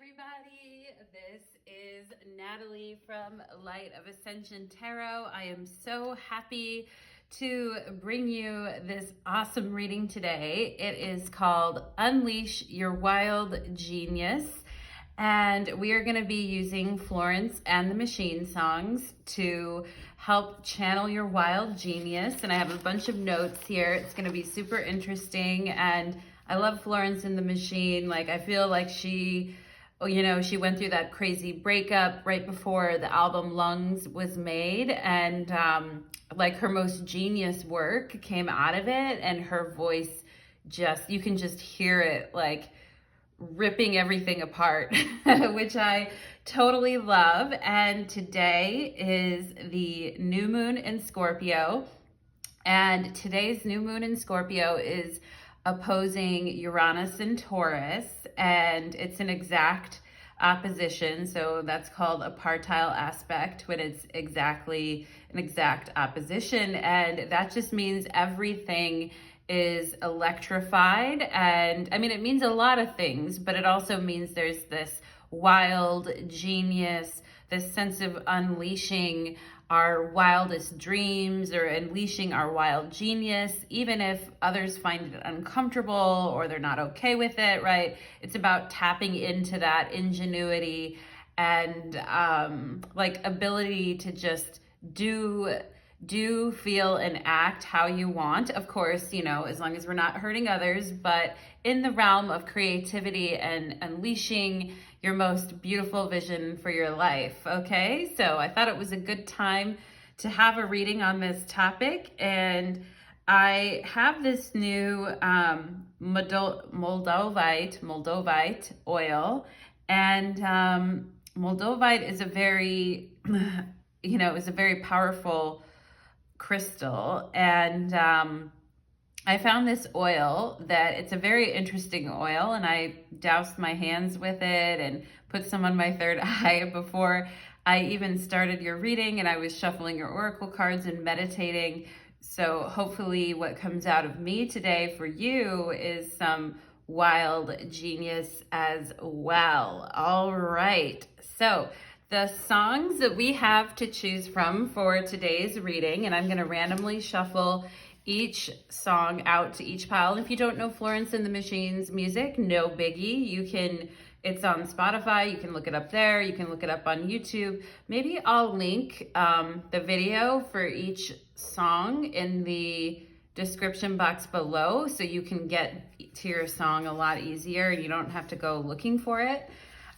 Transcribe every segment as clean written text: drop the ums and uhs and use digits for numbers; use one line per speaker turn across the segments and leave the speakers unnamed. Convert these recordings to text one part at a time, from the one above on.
everybody. This is Natalie from Light of Ascension Tarot. I am so happy to bring you this awesome reading today. It is called Unleash Your Wild Genius, and we are going to be using Florence and the Machine songs to help channel your wild genius. And I have a bunch of notes here. It's going to be super interesting, and I love Florence and the Machine. Like, I feel like she went through that crazy breakup right before the album Lungs was made, and like her most genius work came out of it, and her voice you can just hear it like ripping everything apart, which I totally love. And today is the new moon in Scorpio, and today's new moon in Scorpio is opposing Uranus and Taurus, and it's an exact opposition. So that's called a partile aspect, when it's exactly an exact opposition. And that just means everything is electrified. And I mean, it means a lot of things, but it also means there's this wild genius, this sense of unleashing our wildest dreams or unleashing our wild genius, even if others find it uncomfortable or they're not okay with it, right? It's about tapping into that ingenuity and like ability to just do, feel, and act how you want. Of course, as long as we're not hurting others, but in the realm of creativity and unleashing your most beautiful vision for your life. Okay, so I thought it was a good time to have a reading on this topic, and I have this new Moldavite oil, and Moldavite is a very, is a very powerful crystal, and I found this oil that it's a very interesting oil, and I doused my hands with it and put some on my third eye before I even started your reading, and I was shuffling your oracle cards and meditating. So hopefully what comes out of me today for you is some wild genius as well. All right. So the songs that we have to choose from for today's reading, and I'm going to randomly shuffle each song out to each pile. If you don't know Florence and the Machine's music, no biggie. It's on Spotify. You can look it up there. You can look it up on YouTube. Maybe I'll link the video for each song in the description box below, so you can get to your song a lot easier and you don't have to go looking for it.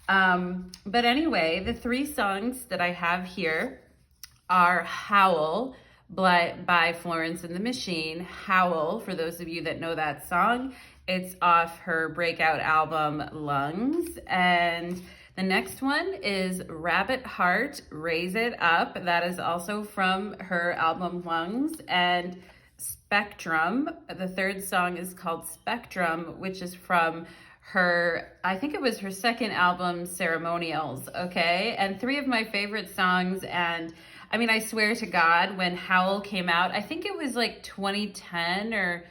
But anyway, the three songs that I have here are Howl by Florence and the Machine. Howl, for those of you that know that song, it's off her breakout album Lungs. And the next one is Rabbit Heart, Raise It Up. That is also from her album Lungs. And Spectrum, the third song, is called Spectrum, which is from I think it was her second album, Ceremonials. Okay, and three of my favorite songs. And I mean, I swear to God, when Howl came out, I think it was like 2010 or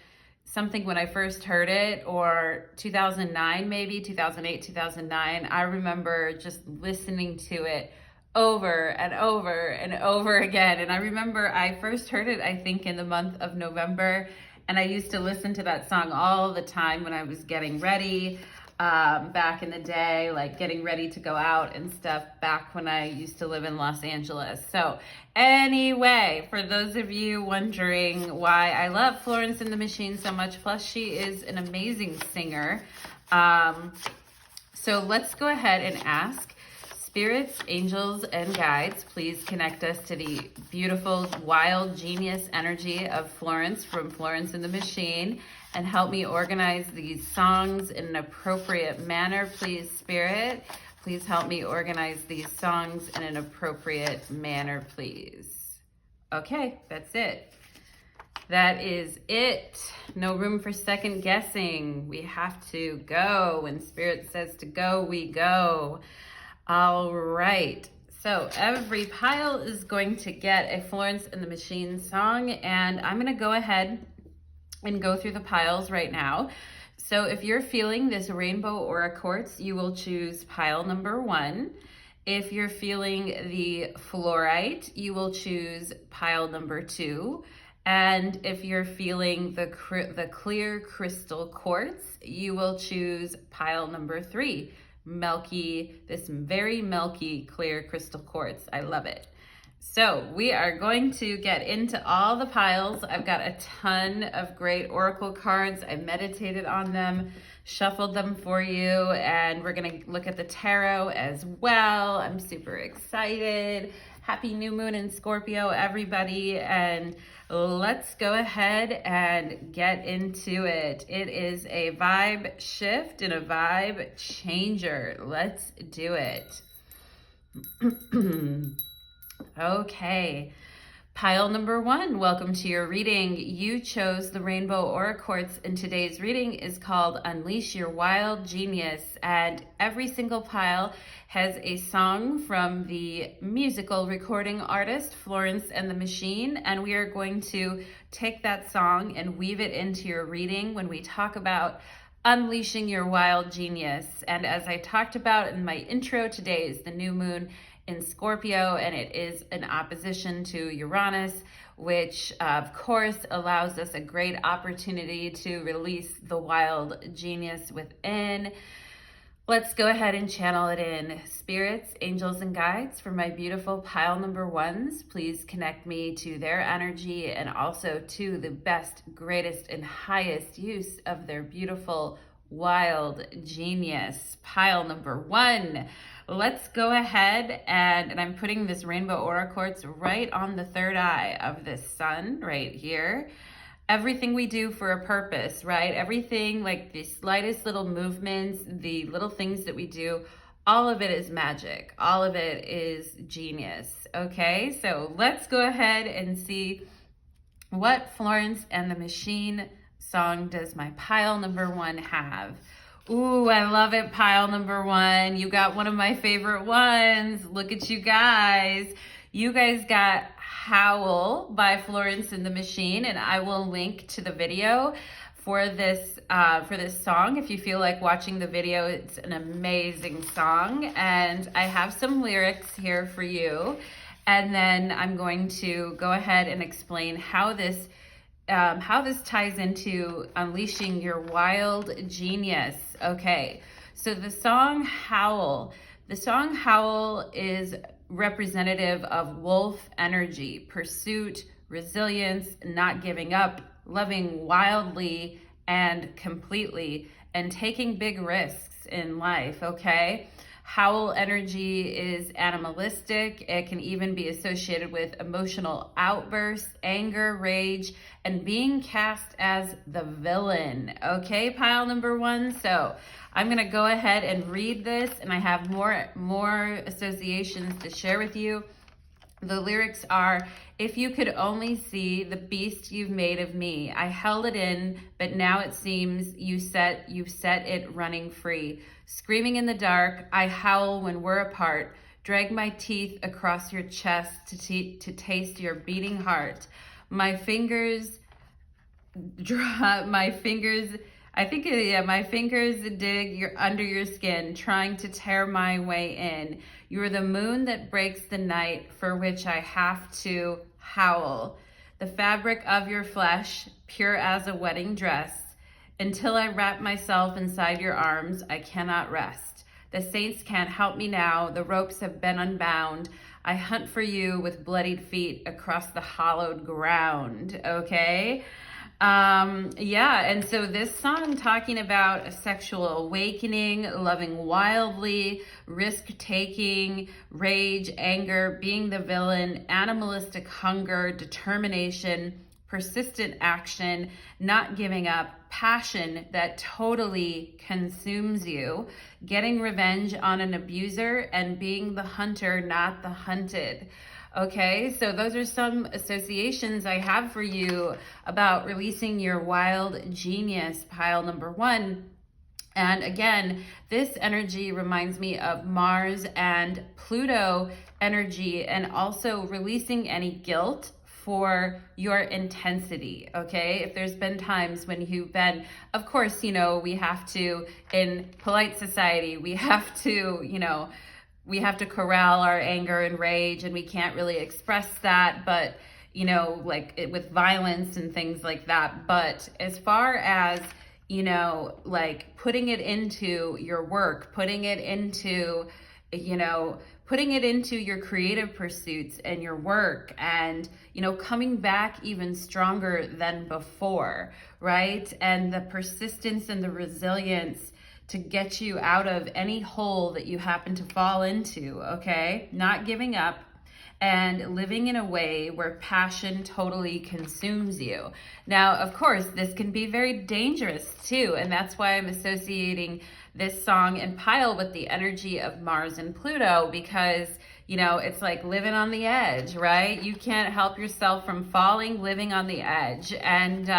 something when I first heard it, or 2009, maybe 2008, 2009. I remember just listening to it over and over and over again. And I remember I first heard it, I think, in the month of November. And I used to listen to that song all the time when I was getting ready, back in the day, like getting ready to go out and stuff, back when I used to live in Los Angeles. So anyway, for those of you wondering why I love Florence and the Machine so much, plus she is an amazing singer. So let's go ahead and ask spirits, angels, and guides, please connect us to the beautiful, wild genius energy of Florence from Florence and the Machine, and help me organize these songs in an appropriate manner. Please, Spirit, please help me organize these songs in an appropriate manner, please. Okay, that's it. That is it. No room for second guessing. We have to go. When Spirit says to go, we go. All right, so every pile is going to get a Florence and the Machine song, and I'm going to go ahead and go through the piles right now. So if you're feeling this rainbow aura quartz, you will choose pile number 1. If you're feeling the fluorite, you will choose pile number 2. And if you're feeling the clear crystal quartz, you will choose pile number 3. Milky, this very milky clear crystal quartz. I love it. So we are going to get into all the piles. I've got a ton of great oracle cards. I meditated on them, shuffled them for you, and we're gonna look at the tarot as well. I'm super excited. Happy new moon in Scorpio, everybody. And let's go ahead and get into it. It is a vibe shift and a vibe changer. Let's do it. Okay, pile number 1, welcome to your reading. You chose the Rainbow Aura Quartz, and today's reading is called Unleash Your Wild Genius. And every single pile has a song from the musical recording artist Florence and the Machine, and we are going to take that song and weave it into your reading when we talk about unleashing your wild genius. And as I talked about in my intro, today is the new moon in Scorpio, and it is in opposition to Uranus, which of course allows us a great opportunity to release the wild genius within. Let's go ahead and channel it in. Spirits, angels, and guides, for my beautiful pile number 1s, please connect me to their energy and also to the best, greatest, and highest use of their beautiful wild genius. Pile number 1. Let's go ahead and I'm putting this Rainbow Aura Quartz right on the third eye of this sun right here. Everything we do for a purpose, right? Everything, like the slightest little movements, the little things that we do, all of it is magic. All of it is genius. Okay, so let's go ahead and see what Florence and the Machine song does my pile number 1 have. Ooh, I love it, pile number 1. You got one of my favorite ones. Look at you guys. You guys got Howl by Florence and the Machine, and I will link to the video for this song. If you feel like watching the video, it's an amazing song, and I have some lyrics here for you. And then I'm going to go ahead and explain how this ties into unleashing your wild genius. Okay, so the song Howl is representative of wolf energy, pursuit, resilience, not giving up, loving wildly and completely, and taking big risks in life, okay? Howl energy is animalistic. It can even be associated with emotional outbursts, anger, rage, and being cast as the villain. Okay, pile number 1. So I'm gonna go ahead and read this, and I have more associations to share with you. The lyrics are, if you could only see the beast you've made of me. I held it in, but now it seems you've set it running free. Screaming in the dark, I howl when we're apart. Drag my teeth across your chest to taste your beating heart. My fingers dig under your skin, trying to tear my way in. You are the moon that breaks the night, for which I have to howl. The fabric of your flesh, pure as a wedding dress. Until I wrap myself inside your arms, I cannot rest. The saints can't help me now. The ropes have been unbound. I hunt for you with bloodied feet across the hollowed ground. Okay? Yeah, and so this song talking about a sexual awakening, loving wildly, risk-taking, rage, anger, being the villain, animalistic hunger, determination, persistent action, not giving up, passion that totally consumes you, getting revenge on an abuser, and being the hunter, not the hunted. Okay, so those are some associations I have for you about releasing your wild genius, pile number 1. And again, this energy reminds me of Mars and Pluto energy, and also releasing any guilt for your intensity, okay? If there's been times when you've been, of course, you know, we have to, in polite society, we have to, you know, we have to corral our anger and rage, and we can't really express that, but, you know, like with violence and things like that. But as far as, you know, like putting it into your work, putting it into, you know, putting it into your creative pursuits and your work, and, you know, coming back even stronger than before, right? And the persistence and the resilience to get you out of any hole that you happen to fall into, okay? Not giving up and living in a way where passion totally consumes you. Now, of course, this can be very dangerous too, and that's why I'm associating this song and pile with the energy of Mars and Pluto, because, you know, it's like living on the edge, right? You can't help yourself from falling, living on the edge. And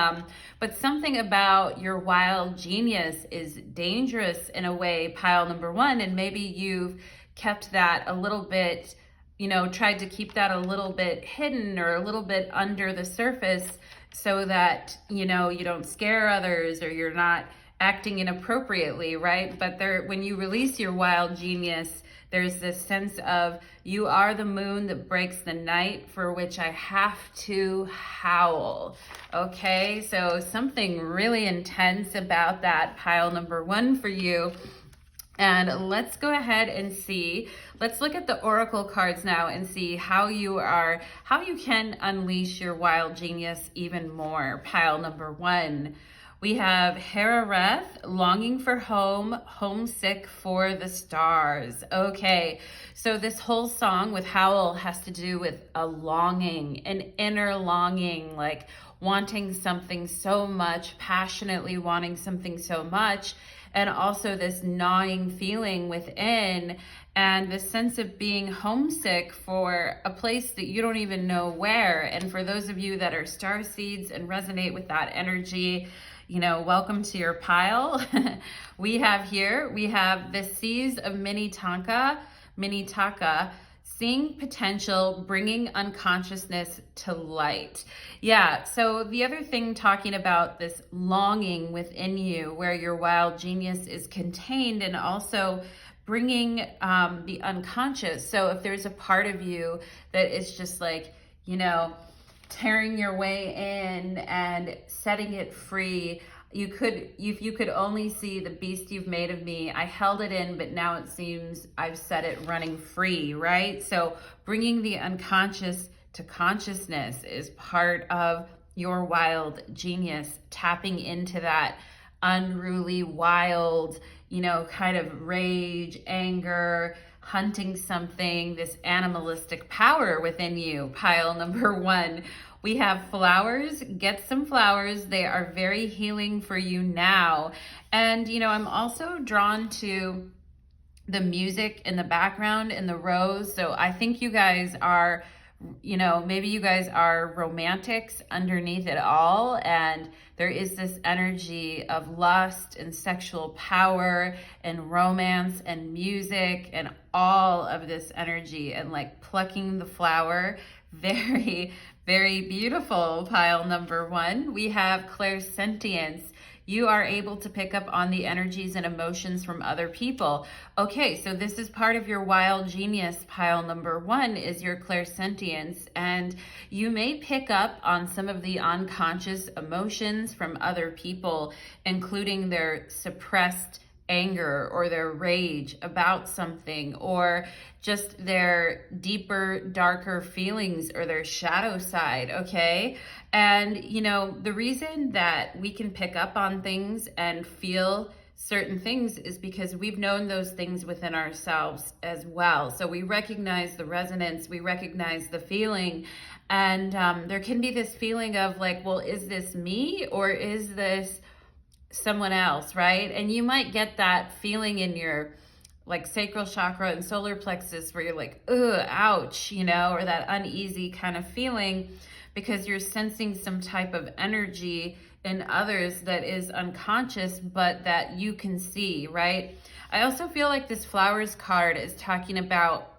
but something about your wild genius is dangerous in a way, pile number one, and maybe you've kept that a little bit, you know, tried to keep that a little bit hidden or a little bit under the surface so that, you know, you don't scare others or you're not acting inappropriately, right? But there, when you release your wild genius, there's this sense of, you are the moon that breaks the night, for which I have to howl. Okay, so something really intense about that, pile number one for you. And let's go ahead and see, let's look at the oracle cards now and see how you can unleash your wild genius even more. Pile number one. We have Harareth, longing for home, homesick for the stars. Okay, so this whole song with Howl has to do with a longing, an inner longing, like wanting something so much, passionately wanting something so much, and also this gnawing feeling within, and the sense of being homesick for a place that you don't even know where. And for those of you that are star seeds and resonate with that energy, you know, welcome to your pile. we have the seas of Minitaka, seeing potential, bringing unconsciousness to light. Yeah, so the other thing, talking about this longing within you where your wild genius is contained, and also bringing the unconscious. So if there's a part of you that is just like, you know, tearing your way in and setting it free, if you could only see the beast you've made of me, I held it in, but now it seems I've set it running free, right? So bringing the unconscious to consciousness is part of your wild genius, tapping into that unruly, wild, you know, kind of rage, anger, hunting something, this animalistic power within you. Pile number one. We have flowers. Get some flowers. They are very healing for you now. And, you know, I'm also drawn to the music in the background in the rose. So I think you guys are, you know, maybe you guys are romantics underneath it all. And there is this energy of lust and sexual power and romance and music and all of this energy, and like plucking the flower. Very, very beautiful, pile number one. We have clairsentience. You are able to pick up on the energies and emotions from other people. Okay, so this is part of your wild genius. Pile number one is your clairsentience, and you may pick up on some of the unconscious emotions from other people, including their suppressed anger or their rage about something, or just their deeper, darker feelings or their shadow side, okay? And, you know, the reason that we can pick up on things and feel certain things is because we've known those things within ourselves as well. So we recognize the resonance, we recognize the feeling, and there can be this feeling of like, well, is this me or is this someone else, right? And you might get that feeling in your like sacral chakra and solar plexus where you're like, ugh, ouch, you know, or that uneasy kind of feeling because you're sensing some type of energy in others that is unconscious, but that you can see, right? I also feel like this flowers card is talking about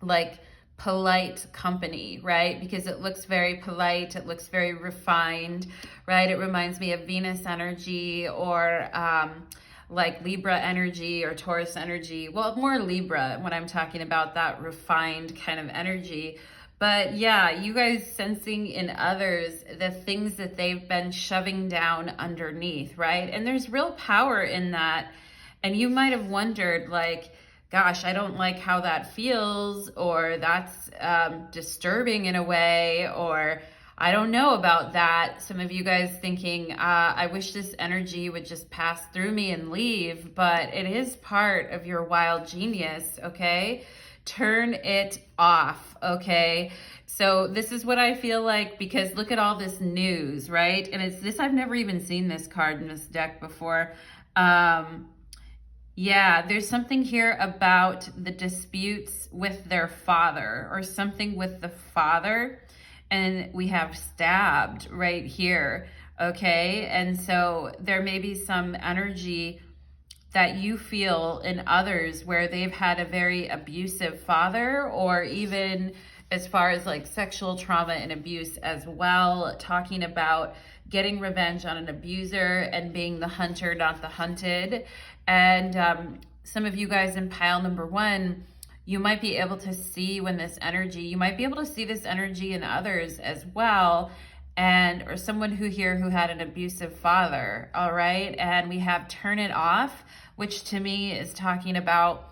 like polite company, right? Because it looks very polite, it looks very refined, right? It reminds me of Venus energy, or like Libra energy or Taurus energy. Well, more Libra when I'm talking about that refined kind of energy. But yeah, you guys sensing in others the things that they've been shoving down underneath, right? And there's real power in that. And you might have wondered, like, gosh, I don't like how that feels, or that's disturbing in a way, or I don't know about that. Some of you guys thinking, I wish this energy would just pass through me and leave, but it is part of your wild genius, okay? Turn it off, okay? So this is what I feel like, because look at all this news, right? And it's this, I've never even seen this card in this deck before. Yeah, there's something here about the disputes with their father, or something with the father. And we have stabbed right here, okay? And so there may be some energy that you feel in others where they've had a very abusive father, or even as far as like sexual trauma and abuse as well, talking about getting revenge on an abuser and being the hunter, not the hunted. And some of you guys in pile number 1, you might be able to see when this energy, you might be able to see this energy in others as well. And, or someone who had an abusive father, all right? And we have turn it off, which to me is talking about,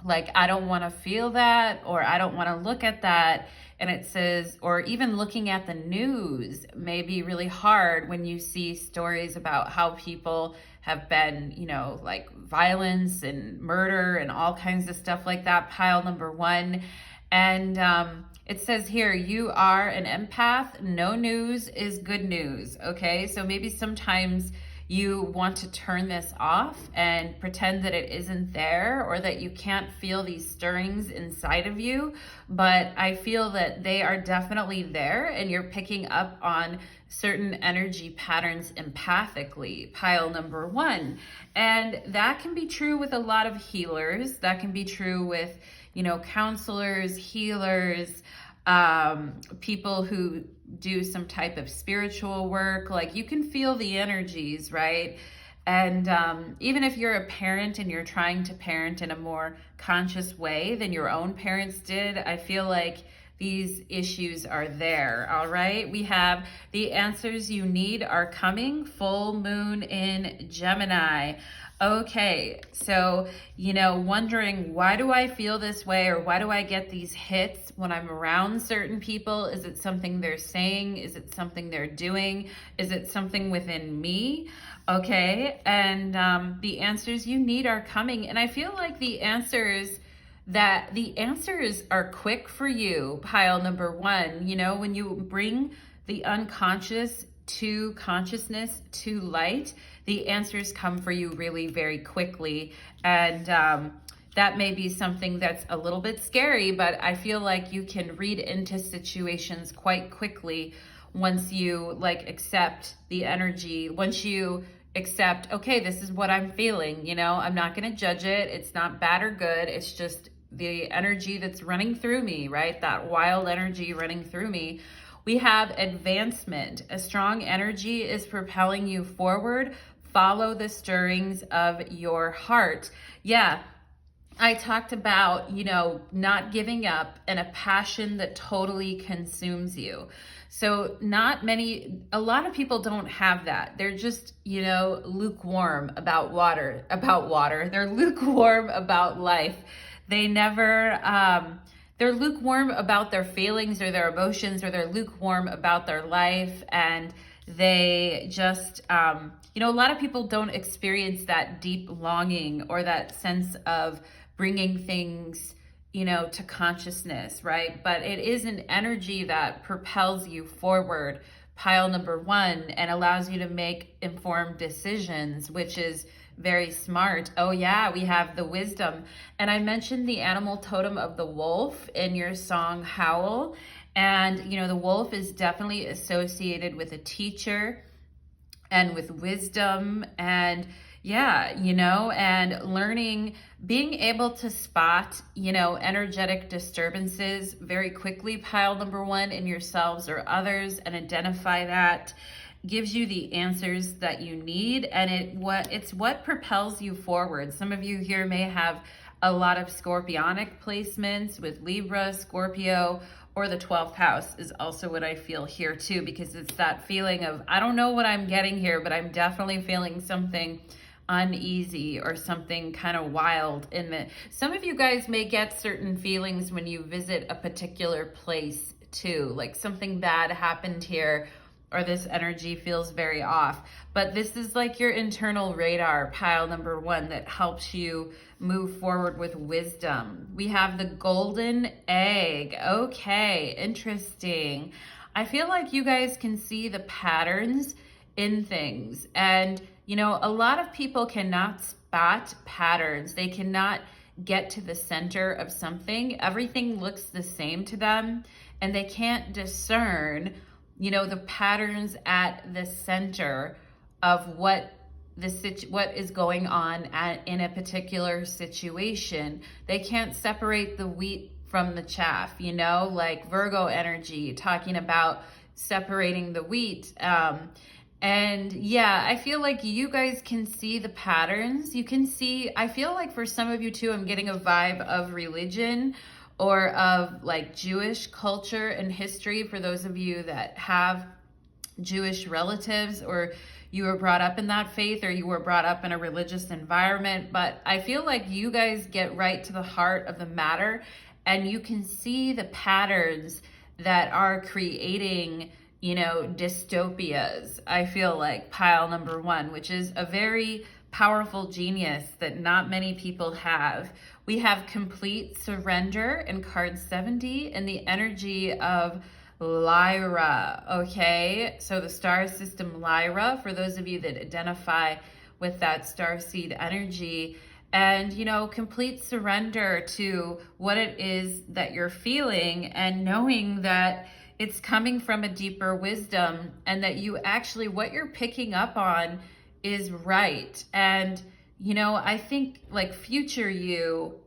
like, I don't want to feel that, or I don't want to look at that. And it says, or even looking at the news may be really hard when you see stories about how people have been, you know, like violence and murder and all kinds of stuff like that, pile number 1. And it says here, you are an empath. No news is good news, okay? So maybe sometimes you want to turn this off and pretend that it isn't there, or that you can't feel these stirrings inside of you. But I feel that they are definitely there, and you're picking up on certain energy patterns empathically, pile number 1. And that can be true with a lot of healers. That can be true with, you know, counselors, healers, people who do some type of spiritual work. Like, you can feel the energies, right? And even if you're a parent and you're trying to parent in a more conscious way than your own parents did, I feel like these issues are there, all right? We have the answers you need are coming, full moon in Gemini. Okay, so, you know, wondering, why do I feel this way, or why do I get these hits when I'm around certain people? Is it something they're saying? Is it something they're doing? Is it something within me? Okay, and the answers you need are coming. And I feel like the answers are quick for you, pile number 1. You know, when you bring the unconscious to consciousness, to light, the answers come for you really very quickly. And that may be something that's a little bit scary, but I feel like you can read into situations quite quickly once you like accept the energy, once you accept, okay, this is what I'm feeling, you know, I'm not going to judge it. It's not bad or good. It's just the energy that's running through me, right? That wild energy running through me. We have advancement. A strong energy is propelling you forward. Follow the stirrings of your heart. Yeah, I talked about, you know, not giving up, and a passion that totally consumes you. So a lot of people don't have that. They're just, you know, lukewarm about water. They're lukewarm about life. They never, they're lukewarm about their feelings or their emotions, or they're lukewarm about their life. And they just, you know, a lot of people don't experience that deep longing or that sense of bringing things, you know, to consciousness, right? But it is an energy that propels you forward, pile number 1, and allows you to make informed decisions, which is very smart. Oh yeah, we have the wisdom. And I mentioned the animal totem of the wolf in your song Howl. And, you know, the wolf is definitely associated with a teacher and with wisdom. And Yeah, you know, and learning, being able to spot, you know, energetic disturbances very quickly, pile number one, in yourselves or others, and identify that gives you the answers that you need, and it's what propels you forward. Some of you here may have a lot of scorpionic placements with Libra, Scorpio, or the 12th house is also what I feel here too, because it's that feeling of, I don't know what I'm getting here, but I'm definitely feeling something uneasy or something kind of wild in it. Some of you guys may get certain feelings when you visit a particular place too, like something bad happened here, or this energy feels very off. But this is like your internal radar, pile number one, that helps you move forward with wisdom. We have the golden egg. Okay, interesting. I feel like you guys can see the patterns in things. And, you know, a lot of people cannot spot patterns. They cannot get to the center of something. Everything looks the same to them, and they can't discern, you know, the patterns at the center of what is going on in a particular situation. They can't separate the wheat from the chaff, you know, like Virgo energy, talking about separating the wheat. And yeah, I feel like you guys can see the patterns. You can see, I feel like for some of you too, I'm getting a vibe of religion or of like Jewish culture and history, for those of you that have Jewish relatives, or you were brought up in that faith, or you were brought up in a religious environment. But I feel like you guys get right to the heart of the matter, and you can see the patterns that are creating, you know, dystopias. I feel like pile number one, which is a very powerful genius that not many people have. We have complete surrender in card 70 and the energy of Lyra. Okay, so the star system Lyra, for those of you that identify with that starseed energy, and, you know, complete surrender to what it is that you're feeling, and knowing that it's coming from a deeper wisdom, and that you actually, what you're picking up on is right. And, you know, I think like future you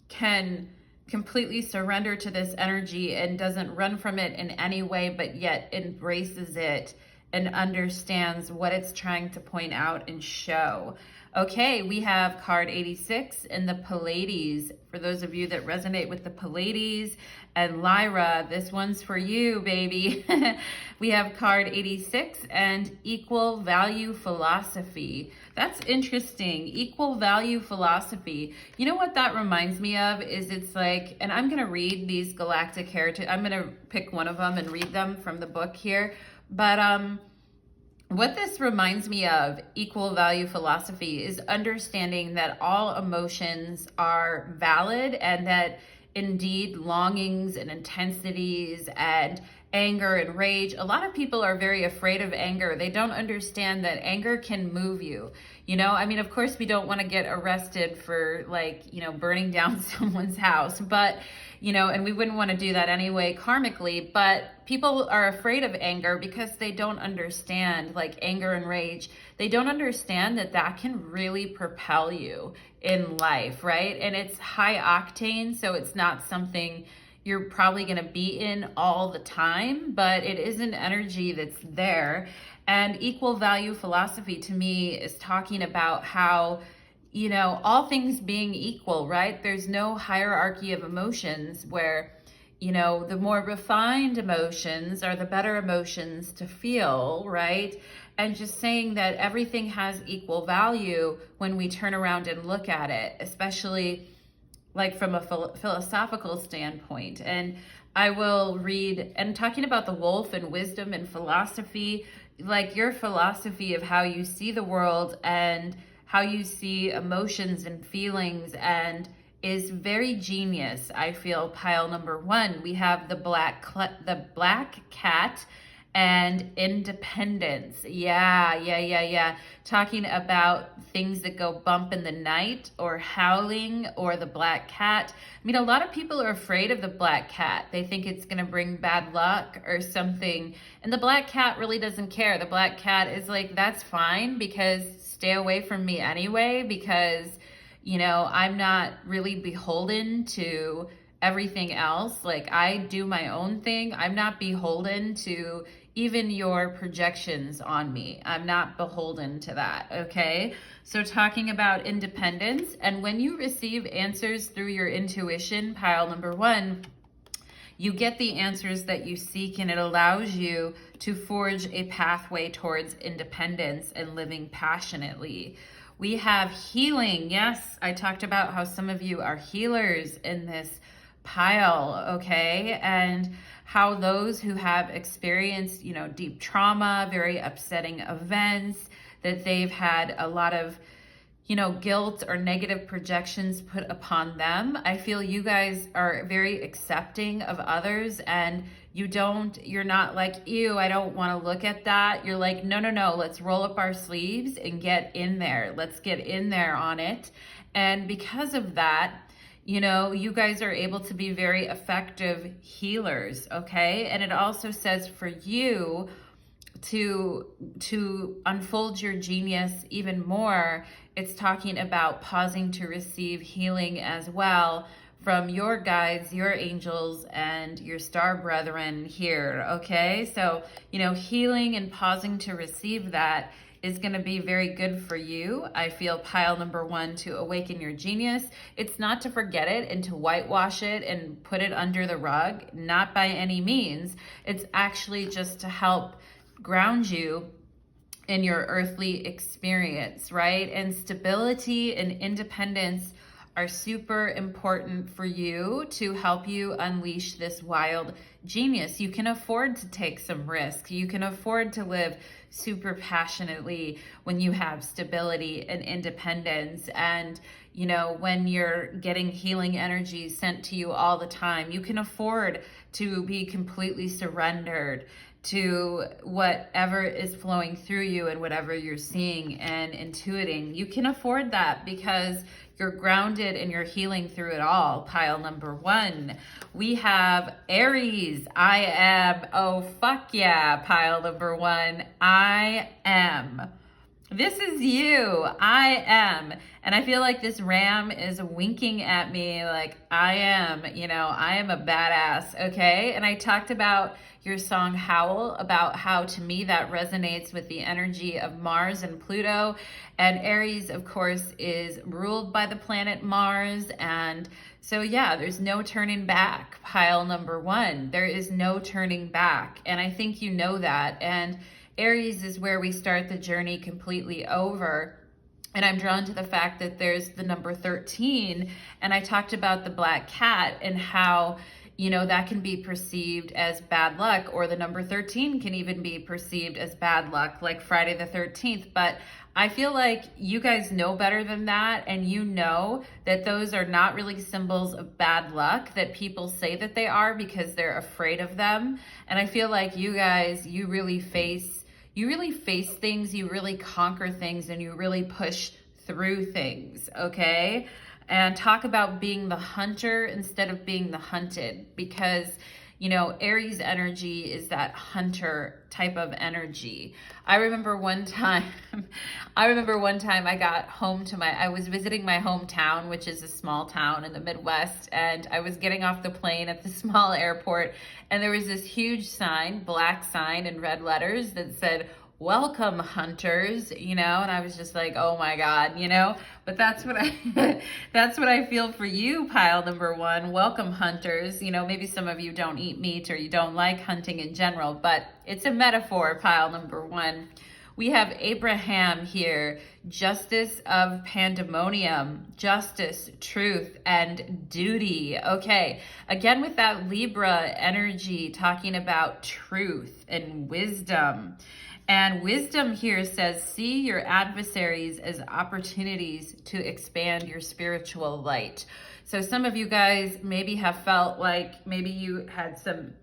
can completely surrender to this energy and doesn't run from it in any way, but yet embraces it and understands what it's trying to point out and show. Okay, we have card 86 in the Pleiades. For those of you that resonate with the Pleiades and Lyra, this one's for you, baby. We have card 86 and equal value philosophy. That's interesting. Equal value philosophy. You know what that reminds me of is, it's like, and I'm going to read these galactic heritage. I'm going to pick one of them and read them from the book here. But what this reminds me of, equal value philosophy, is understanding that all emotions are valid, and that indeed longings and intensities and anger and rage, a lot of people are very afraid of anger. They don't understand that anger can move you. You know, I mean, of course we don't want to get arrested for, like, you know, burning down someone's house, but, you know, and we wouldn't want to do that anyway karmically, but people are afraid of anger because they don't understand, like anger and rage, they don't understand that that can really propel you in life, right? And it's high octane, so it's not something you're probably going to be in all the time, but it is an energy that's there. And equal value philosophy to me is talking about how, you know, all things being equal, right? There's no hierarchy of emotions where, you know, the more refined emotions are the better emotions to feel, right? And just saying that everything has equal value when we turn around and look at it, especially like from a philosophical standpoint. And I will read, and talking about the wolf and wisdom and philosophy, like your philosophy of how you see the world and how you see emotions and feelings, and is very genius. I feel pile number one. We have the black cat and independence. Yeah. Talking about things that go bump in the night, or howling, or the black cat. I mean, a lot of people are afraid of the black cat. They think it's going to bring bad luck or something. And the black cat really doesn't care. The black cat is like, that's fine, because stay away from me anyway, because, you know, I'm not really beholden to everything else. Like, I do my own thing. I'm not beholden to even your projections on me. I'm not beholden to that, okay? So talking about independence, and when you receive answers through your intuition, pile number one, you get the answers that you seek, and it allows you to forge a pathway towards independence and living passionately. We have healing. Yes, I talked about how some of you are healers in this pile, okay? And how those who have experienced, you know, deep trauma, very upsetting events, that they've had a lot of, you know, guilt or negative projections put upon them. I feel you guys are very accepting of others, and you're not like, ew, I don't want to look at that. You're like, no, let's roll up our sleeves and get in there. Let's get in there on it. And because of that, you know, you guys are able to be very effective healers, okay? And it also says for you to unfold your genius even more, it's talking about pausing to receive healing as well from your guides, your angels, and your star brethren here, okay? So, you know, healing and pausing to receive that is going to be very good for you. I feel pile number one, to awaken your genius. It's not to forget it and to whitewash it and put it under the rug, not by any means. It's actually just to help ground you in your earthly experience, right? And stability and independence are super important for you to help you unleash this wild genius. You can afford to take some risk. You can afford to live super passionately when you have stability and independence. And, you know, when you're getting healing energy sent to you all the time, you can afford to be completely surrendered to whatever is flowing through you and whatever you're seeing and intuiting. You can afford that because you're grounded and you're healing through it all. Pile number one, we have Aries. I am. Oh, fuck yeah. Pile number one, I am. This is you. I am. And I feel like this ram is winking at me like, I am, you know, I am a badass, okay? And I talked about your song Howl, about how to me that resonates with the energy of Mars and Pluto. And Aries, of course, is ruled by the planet Mars. And so, yeah, there's no turning back. Pile number one, there is no turning back. And I think you know that. And Aries is where we start the journey completely over. And I'm drawn to the fact that there's the number 13. And I talked about the black cat and how, you know, that can be perceived as bad luck, or the number 13 can even be perceived as bad luck, like Friday the 13th. But I feel like you guys know better than that, and you know that those are not really symbols of bad luck that people say that they are because they're afraid of them. And I feel like you guys, you really face things, you really conquer things, and you really push through things, okay? And talk about being the hunter instead of being the hunted, because, you know, Aries energy is that hunter type of energy. I remember one time I got home to I was visiting my hometown, which is a small town in the Midwest, and I was getting off the plane at the small airport, and there was this huge sign, black sign in red letters that said, "Welcome, hunters," you know, and I was just like, oh my God, you know, but that's what I feel for you, pile number one. Welcome, hunters. You know, maybe some of you don't eat meat or you don't like hunting in general, but it's a metaphor, pile number one. We have Abraham here, justice of pandemonium, justice, truth, and duty. Okay, again with that Libra energy, talking about truth and wisdom. And wisdom here says, see your adversaries as opportunities to expand your spiritual light. So some of you guys maybe have felt like maybe you had some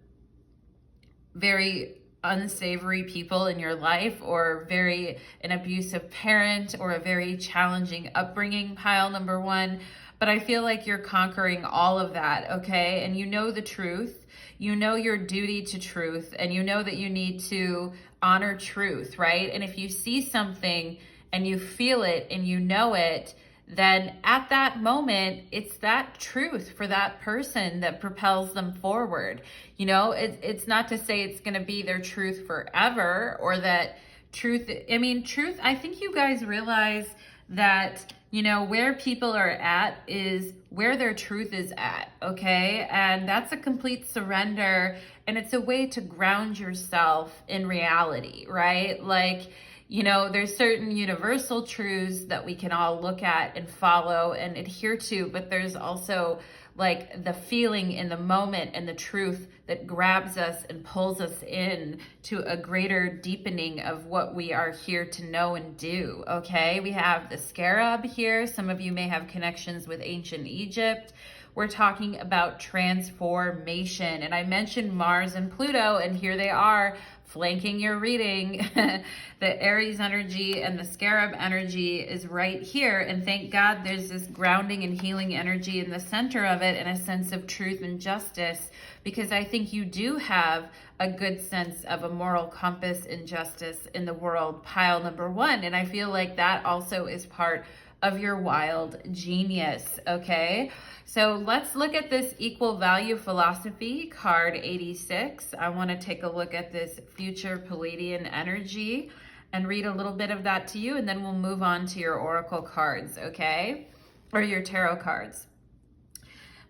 very unsavory people in your life, or an abusive parent, or a very challenging upbringing, pile number one. But I feel like you're conquering all of that, okay? And you know the truth. You know your duty to truth, and you know that you need to honor truth, right? And if you see something and you feel it and you know it, then at that moment, it's that truth for that person that propels them forward. You know, it's not to say it's going to be their truth forever, or that truth, I think you guys realize that, you know, where people are at is where their truth is at, okay? And that's a complete surrender, and it's a way to ground yourself in reality, right? Like, you know, there's certain universal truths that we can all look at and follow and adhere to, but there's also like the feeling in the moment and the truth that grabs us and pulls us in to a greater deepening of what we are here to know and do, okay? We have the scarab here. Some of you may have connections with ancient Egypt. We're talking about transformation. And I mentioned Mars and Pluto, and here they are flanking your reading. The Aries energy and the scarab energy is right here. And thank God there's this grounding and healing energy in the center of it, and a sense of truth and justice, because I think you do have a good sense of a moral compass and justice in the world, pile number one. And I feel like that also is part of your wild genius, okay? So let's look at this equal value philosophy, card 86. I want to take a look at this future Palladian energy and read a little bit of that to you, and then we'll move on to your oracle cards, okay? Or your tarot cards.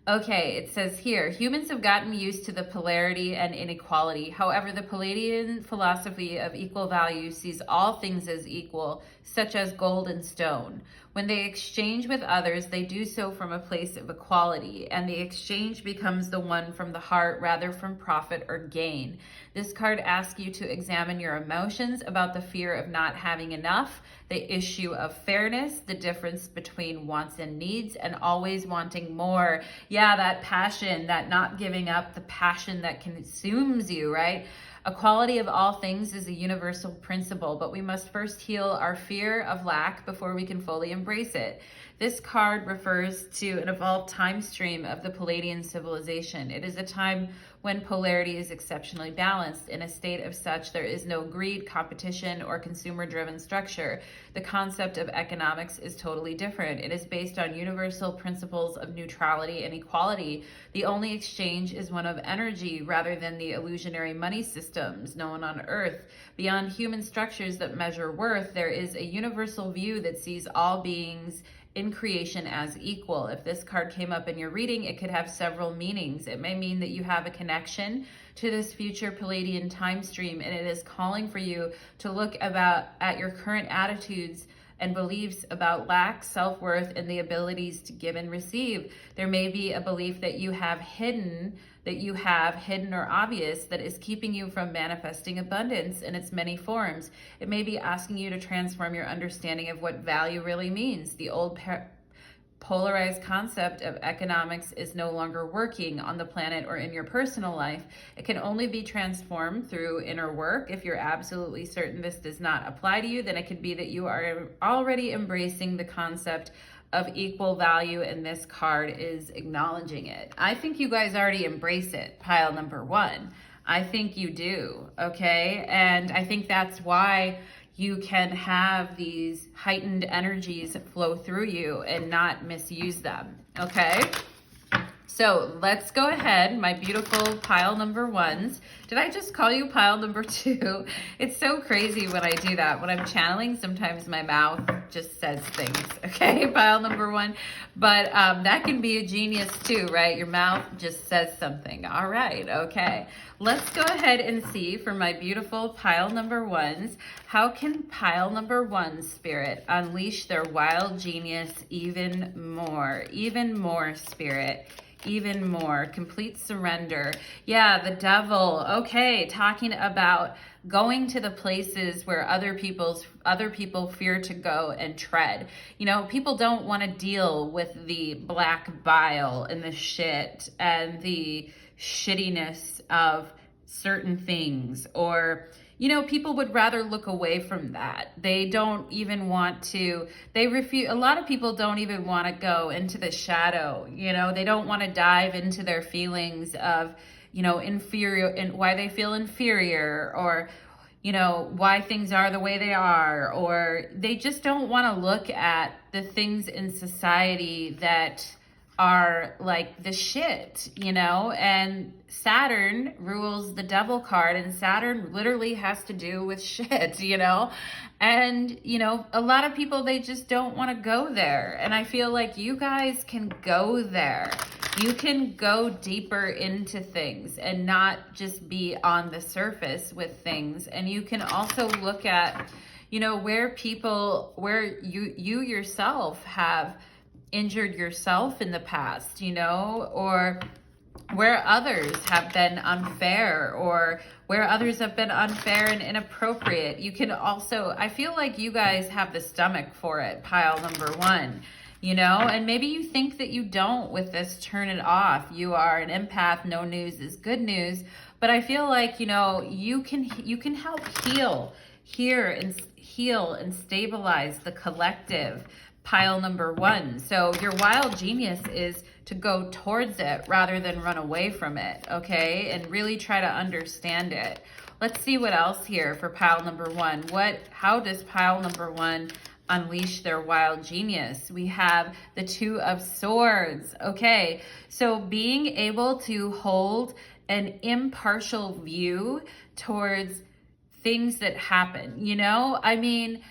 Okay, it says here, humans have gotten used to the polarity and inequality. However, the Palladian philosophy of equal value sees all things as equal, such as gold and stone. When they exchange with others, they do so from a place of equality, and the exchange becomes the one from the heart rather from profit or gain. This card asks you to examine your emotions about the fear of not having enough, the issue of fairness, the difference between wants and needs, and always wanting more. Yeah, that passion, that not giving up, the passion that consumes you, right? Equality of all things is a universal principle, but we must first heal our fear of lack before we can fully embrace it. This card refers to an evolved time stream of the Palladian civilization. It is a time when polarity is exceptionally balanced. In a state of such, there is no greed, competition, or consumer-driven structure. The concept of economics is totally different. It is based on universal principles of neutrality and equality. The only exchange is one of energy rather than the illusionary money systems known on Earth. Beyond human structures that measure worth, there is a universal view that sees all beings in creation as equal. If this card came up in your reading, it could have several meanings. It may mean that you have a connection to this future Palladian time stream, and it is calling for you to look at your current attitudes and beliefs about lack, self-worth, and the abilities to give and receive. There may be a belief that you have hidden or obvious that is keeping you from manifesting abundance in its many forms. It may be asking you to transform your understanding of what value really means. The old polarized concept of economics is no longer working on the planet or in your personal life. It can only be transformed through inner work. If you're absolutely certain this does not apply to you, then it could be that you are already embracing the concept of equal value, and this card is acknowledging it. I think you guys already embrace it, pile number one. I think you do, okay? And I think that's why you can have these heightened energies flow through you and not misuse them, okay? So let's go ahead, my beautiful pile number ones. Did I just call you pile number two? It's so crazy when I do that. When I'm channeling, sometimes my mouth just says things, okay? Pile number one. But that can be a genius too, right? Your mouth just says something. All right, okay. Let's go ahead and see for my beautiful pile number ones, how can pile number one spirit unleash their wild genius even more, spirit? Even more, complete surrender. Yeah, the devil. Okay, talking about going to the places where other people fear to go and tread. You know, people don't want to deal with the black bile and the shit and the shittiness of certain things, or you know, people would rather look away from that. They don't even want to, they refuse, a lot of people don't even want to go into the shadow, you know, they don't want to dive into their feelings of, you know, inferior, and why they feel inferior, or, you know, why things are the way they are, or they just don't want to look at the things in society that are like the shit, you know. And Saturn rules the devil card, and Saturn literally has to do with shit, you know. And, you know, a lot of people, they just don't want to go there. And I feel like you guys can go there. You can go deeper into things and not just be on the surface with things. And you can also look at, you know, where you yourself have injured yourself in the past, you know, or where others have been unfair, or where others have been unfair and inappropriate. You can also, I feel like you guys have the stomach for it, pile number one, you know, and maybe you think that you don't with this turn it off. You are an empath, no news is good news. But I feel like, you know, you can help heal and stabilize the collective, pile number one. So your wild genius is to go towards it rather than run away from it, okay? And really try to understand it. Let's see what else here for pile number one. How does pile number one unleash their wild genius? We have the Two of Swords, okay? So being able to hold an impartial view towards things that happen, you know? I mean,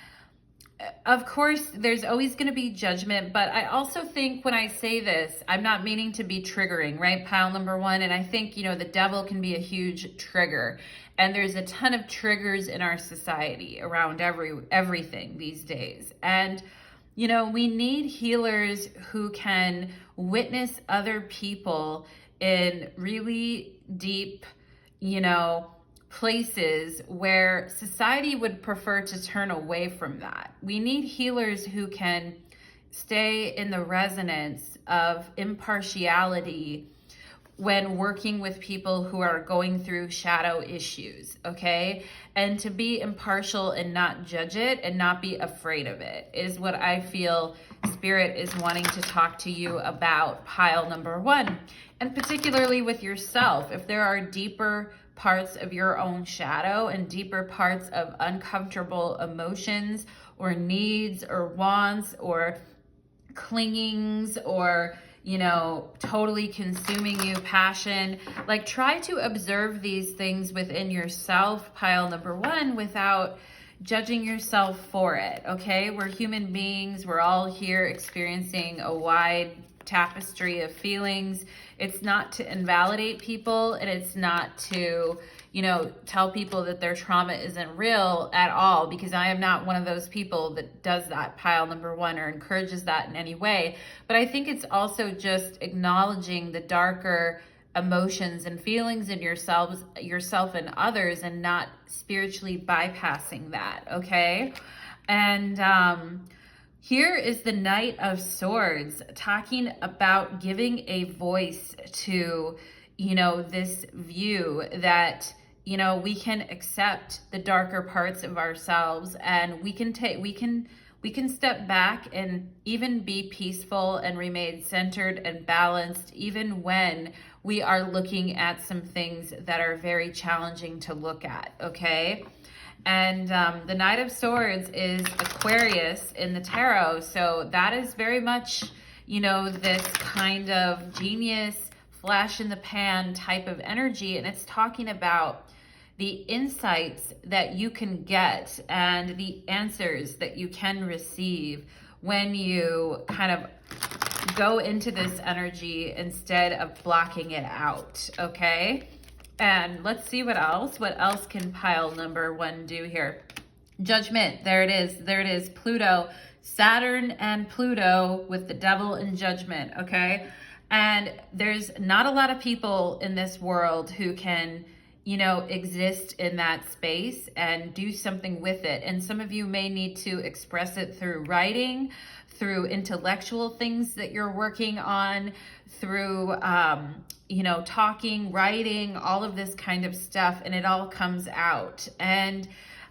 of course, there's always going to be judgment, but I also think when I say this, I'm not meaning to be triggering, right? Pile number one. And I think, you know, the devil can be a huge trigger. And there's a ton of triggers in our society around everything these days. And, you know, we need healers who can witness other people in really deep, you know, places where society would prefer to turn away from that. We need healers who can stay in the resonance of impartiality when working with people who are going through shadow issues, okay? And to be impartial and not judge it and not be afraid of it is what I feel Spirit is wanting to talk to you about, pile number one. And particularly with yourself, if there are deeper parts of your own shadow and deeper parts of uncomfortable emotions or needs or wants or clingings or, you know, totally consuming you, passion, like try to observe these things within yourself, pile number one, without judging yourself for it, okay? We're human beings. We're all here experiencing a wide tapestry of feelings. It's not to invalidate people, and it's not to, you know, tell people that their trauma isn't real at all, because I am not one of those people that does that, pile number one, or encourages that in any way. But I think it's also just acknowledging the darker emotions and feelings in yourself and others, and not spiritually bypassing that, okay? And here is the Knight of Swords, talking about giving a voice to, you know, this view that, you know, we can accept the darker parts of ourselves, and we can step back and even be peaceful and remain centered and balanced, even when we are looking at some things that are very challenging to look at, okay? And the Knight of Swords is Aquarius in the tarot. So that is very much, you know, this kind of genius, flash in the pan type of energy. And it's talking about the insights that you can get and the answers that you can receive when you kind of go into this energy instead of blocking it out, okay? And let's see what else can pile number one do here. Judgment, there it is, Pluto, Saturn and Pluto with the devil in judgment, okay? And there's not a lot of people in this world who can, you know, exist in that space and do something with it. And some of you may need to express it through writing, through intellectual things that you're working on, through, you know, talking, writing, all of this kind of stuff, and it all comes out. And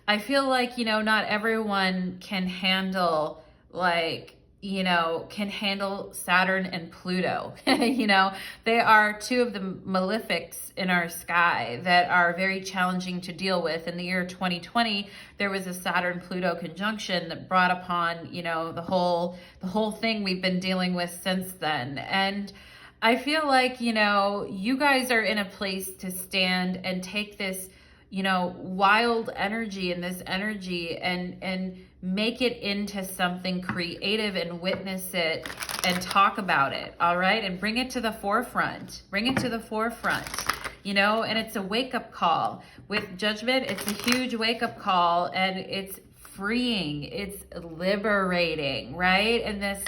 I feel like, you know, not everyone can handle like you know, can handle Saturn and Pluto. You know, they are two of the malefics in our sky that are very challenging to deal with. In the year 2020, there was a Saturn-Pluto conjunction that brought upon, you know, the whole thing we've been dealing with since then. And I feel like, you know, you guys are in a place to stand and take this, you know, wild energy and this energy and make it into something creative and witness it and talk about it, all right? And bring it to the forefront. Bring it to the forefront, you know? And it's a wake-up call. With Judgment, it's a huge wake-up call, and it's freeing. It's liberating, right? And this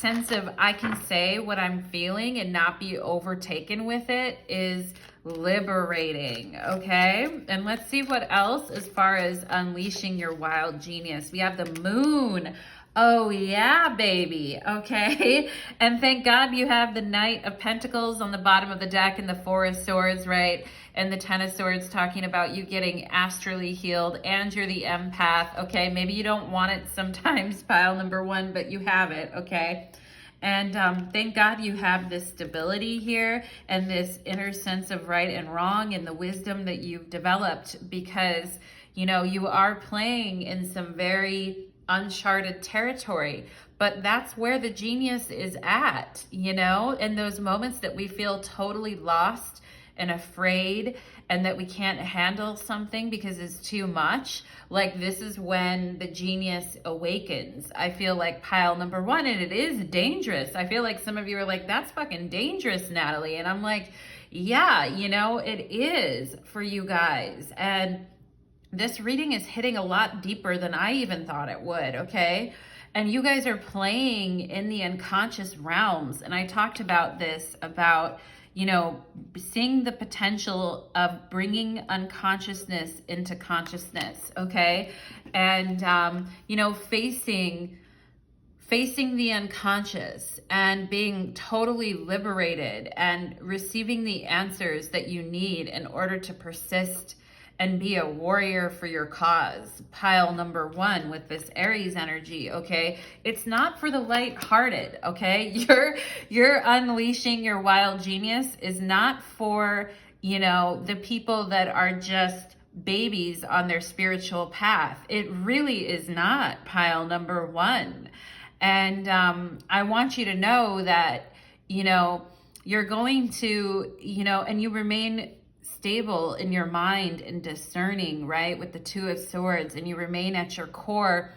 sense of I can say what I'm feeling and not be overtaken with it is liberating, okay? And let's see what else as far as unleashing your wild genius. We have the moon. Oh yeah, baby, okay? And thank God you have the Knight of Pentacles on the bottom of the deck and the Four of Swords, right? And the Ten of Swords talking about you getting astrally healed, and you're the empath, okay? Maybe you don't want it sometimes, pile number one, but you have it, okay? And thank God you have this stability here and this inner sense of right and wrong and the wisdom that you've developed, because, you know, you are playing in some very uncharted territory, but that's where the genius is at, you know, in those moments that we feel totally lost and afraid and that we can't handle something because it's too much. Like, this is when the genius awakens. I feel like pile number one, and it is dangerous. I feel like some of you are like, that's fucking dangerous, Natalie. And I'm like, yeah, you know, it is for you guys. And this reading is hitting a lot deeper than I even thought it would, okay? And you guys are playing in the unconscious realms. And I talked about this, about, you know, seeing the potential of bringing unconsciousness into consciousness, okay? And, you know, facing the unconscious and being totally liberated and receiving the answers that you need in order to persist and be a warrior for your cause. Pile number one with this Aries energy, okay? It's not for the lighthearted, okay? You're unleashing your wild genius is not for, you know, the people that are just babies on their spiritual path. It really is not, pile number one. And I want you to know that, you know, you're going to, you know, and you remain stable in your mind and discerning, right, with the Two of Swords, and you remain at your core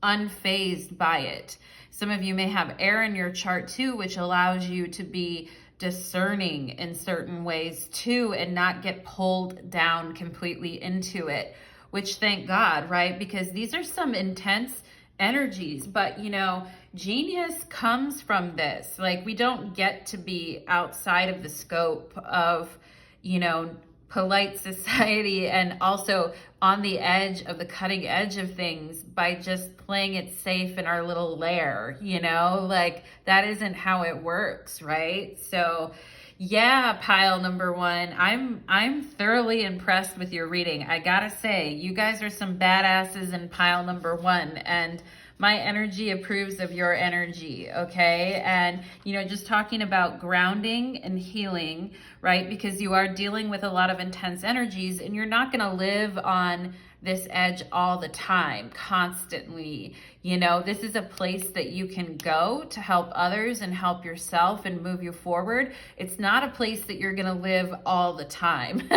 unfazed by it. Some of you may have air in your chart too, which allows you to be discerning in certain ways too and not get pulled down completely into it, which thank God, right? Because these are some intense energies, but you know, genius comes from this. Like, we don't get to be outside of the scope of, you know, polite society and also on the edge of the cutting edge of things by just playing it safe in our little lair, you know, like that isn't how it works, right? So yeah, pile number one, I'm thoroughly impressed with your reading. I gotta say, you guys are some badasses in pile number one, and my energy approves of your energy, okay? And, you know, just talking about grounding and healing, right? Because you are dealing with a lot of intense energies, and you're not gonna live on this edge all the time, constantly. You know, this is a place that you can go to help others and help yourself and move you forward. It's not a place that you're gonna live all the time,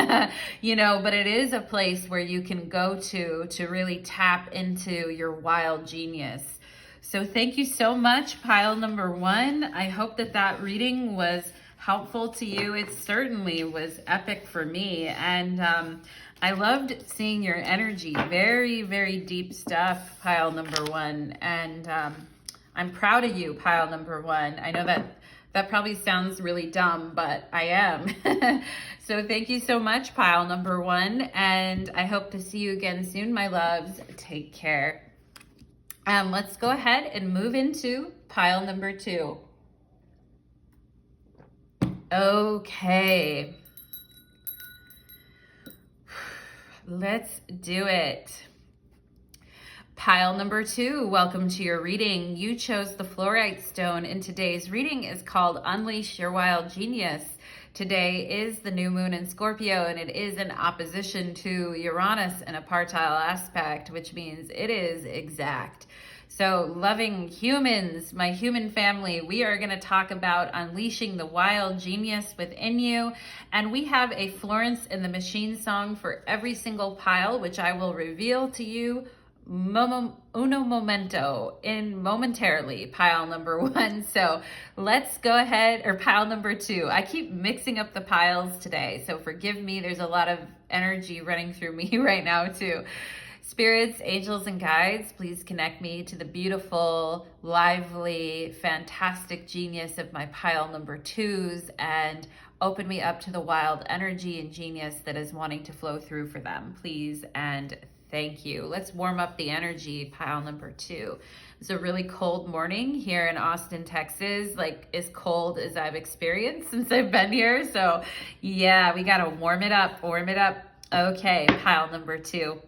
you know, but it is a place where you can go to really tap into your wild genius. So thank you so much, pile number one. I hope that that reading was helpful to you. It certainly was epic for me. And I loved seeing your energy. Very, very deep stuff, pile number one. And I'm proud of you, pile number one. I know that probably sounds really dumb, but I am. So thank you so much, pile number one. And I hope to see you again soon, my loves. Take care. Let's go ahead and move into pile number two. Okay. Let's do it. Pile number 2, welcome to your reading. You chose the Fluorite stone, and today's reading is called Unleash Your Wild Genius. Today is the new moon in Scorpio, and it is in opposition to Uranus in a partile aspect, which means it is exact. So loving humans, my human family, we are going to talk about unleashing the wild genius within you. And we have a Florence the Machine song for every single pile, which I will reveal to you uno momento, in momentarily, pile number 1. So let's go ahead, or pile number 2. I keep mixing up the piles today, so forgive me. There's a lot of energy running through me right now too. Spirits, angels, and guides, please connect me to the beautiful, lively, fantastic genius of my pile number 2s and open me up to the wild energy and genius that is wanting to flow through for them, please, and thank you. Let's warm up the energy, pile number 2. It's a really cold morning here in Austin, Texas, like as cold as I've experienced since I've been here. So yeah, we got to warm it up, warm it up. Okay, pile number 2.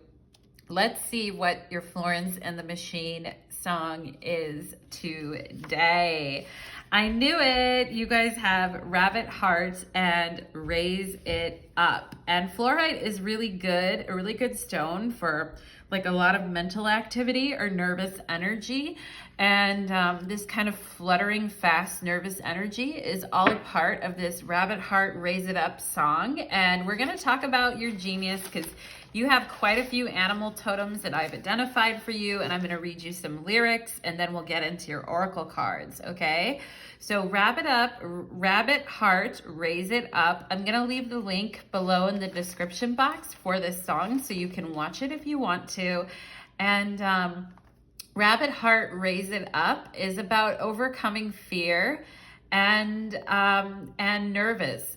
Let's see what your Florence the Machine song is today. I knew it. You guys have Rabbit Heart and Raise It Up. And fluorite is really good, a really good stone for like a lot of mental activity or nervous energy. And this kind of fluttering, fast, nervous energy is all a part of this Rabbit Heart Raise It Up song. And we're going to talk about your genius because you have quite a few animal totems that I've identified for you, and I'm going to read you some lyrics, and then we'll get into your oracle cards, okay? So Rabbit Heart, Raise It Up. I'm going to leave the link below in the description box for this song so you can watch it if you want to. And Rabbit Heart, Raise It Up is about overcoming fear and nervous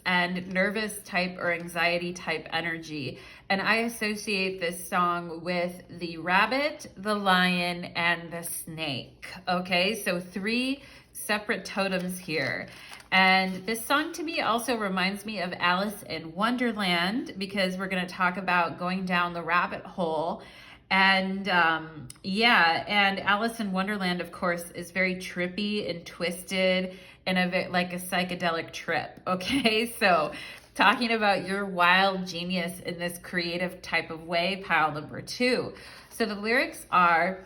type or anxiety type energy. And I associate this song with the rabbit, the lion, and the snake. Okay, so 3 separate totems here. And this song to me also reminds me of Alice in Wonderland, because we're going to talk about going down the rabbit hole. And and Alice in Wonderland, of course, is very trippy and twisted and like a psychedelic trip. Okay, so talking about your wild genius in this creative type of way, pile number 2. So the lyrics are,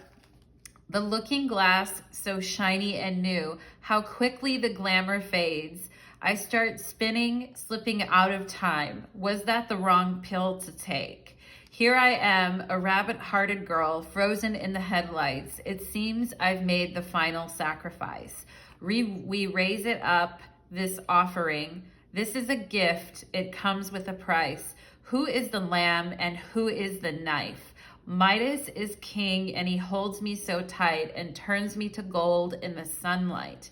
the looking glass so shiny and new, how quickly the glamour fades. I start spinning, slipping out of time. Was that the wrong pill to take? Here I am, a rabbit-hearted girl, frozen in the headlights. It seems I've made the final sacrifice. We raise it up, this offering. This is a gift. It comes with a price. Who is the lamb and who is the knife? Midas is king, and he holds me so tight and turns me to gold in the sunlight.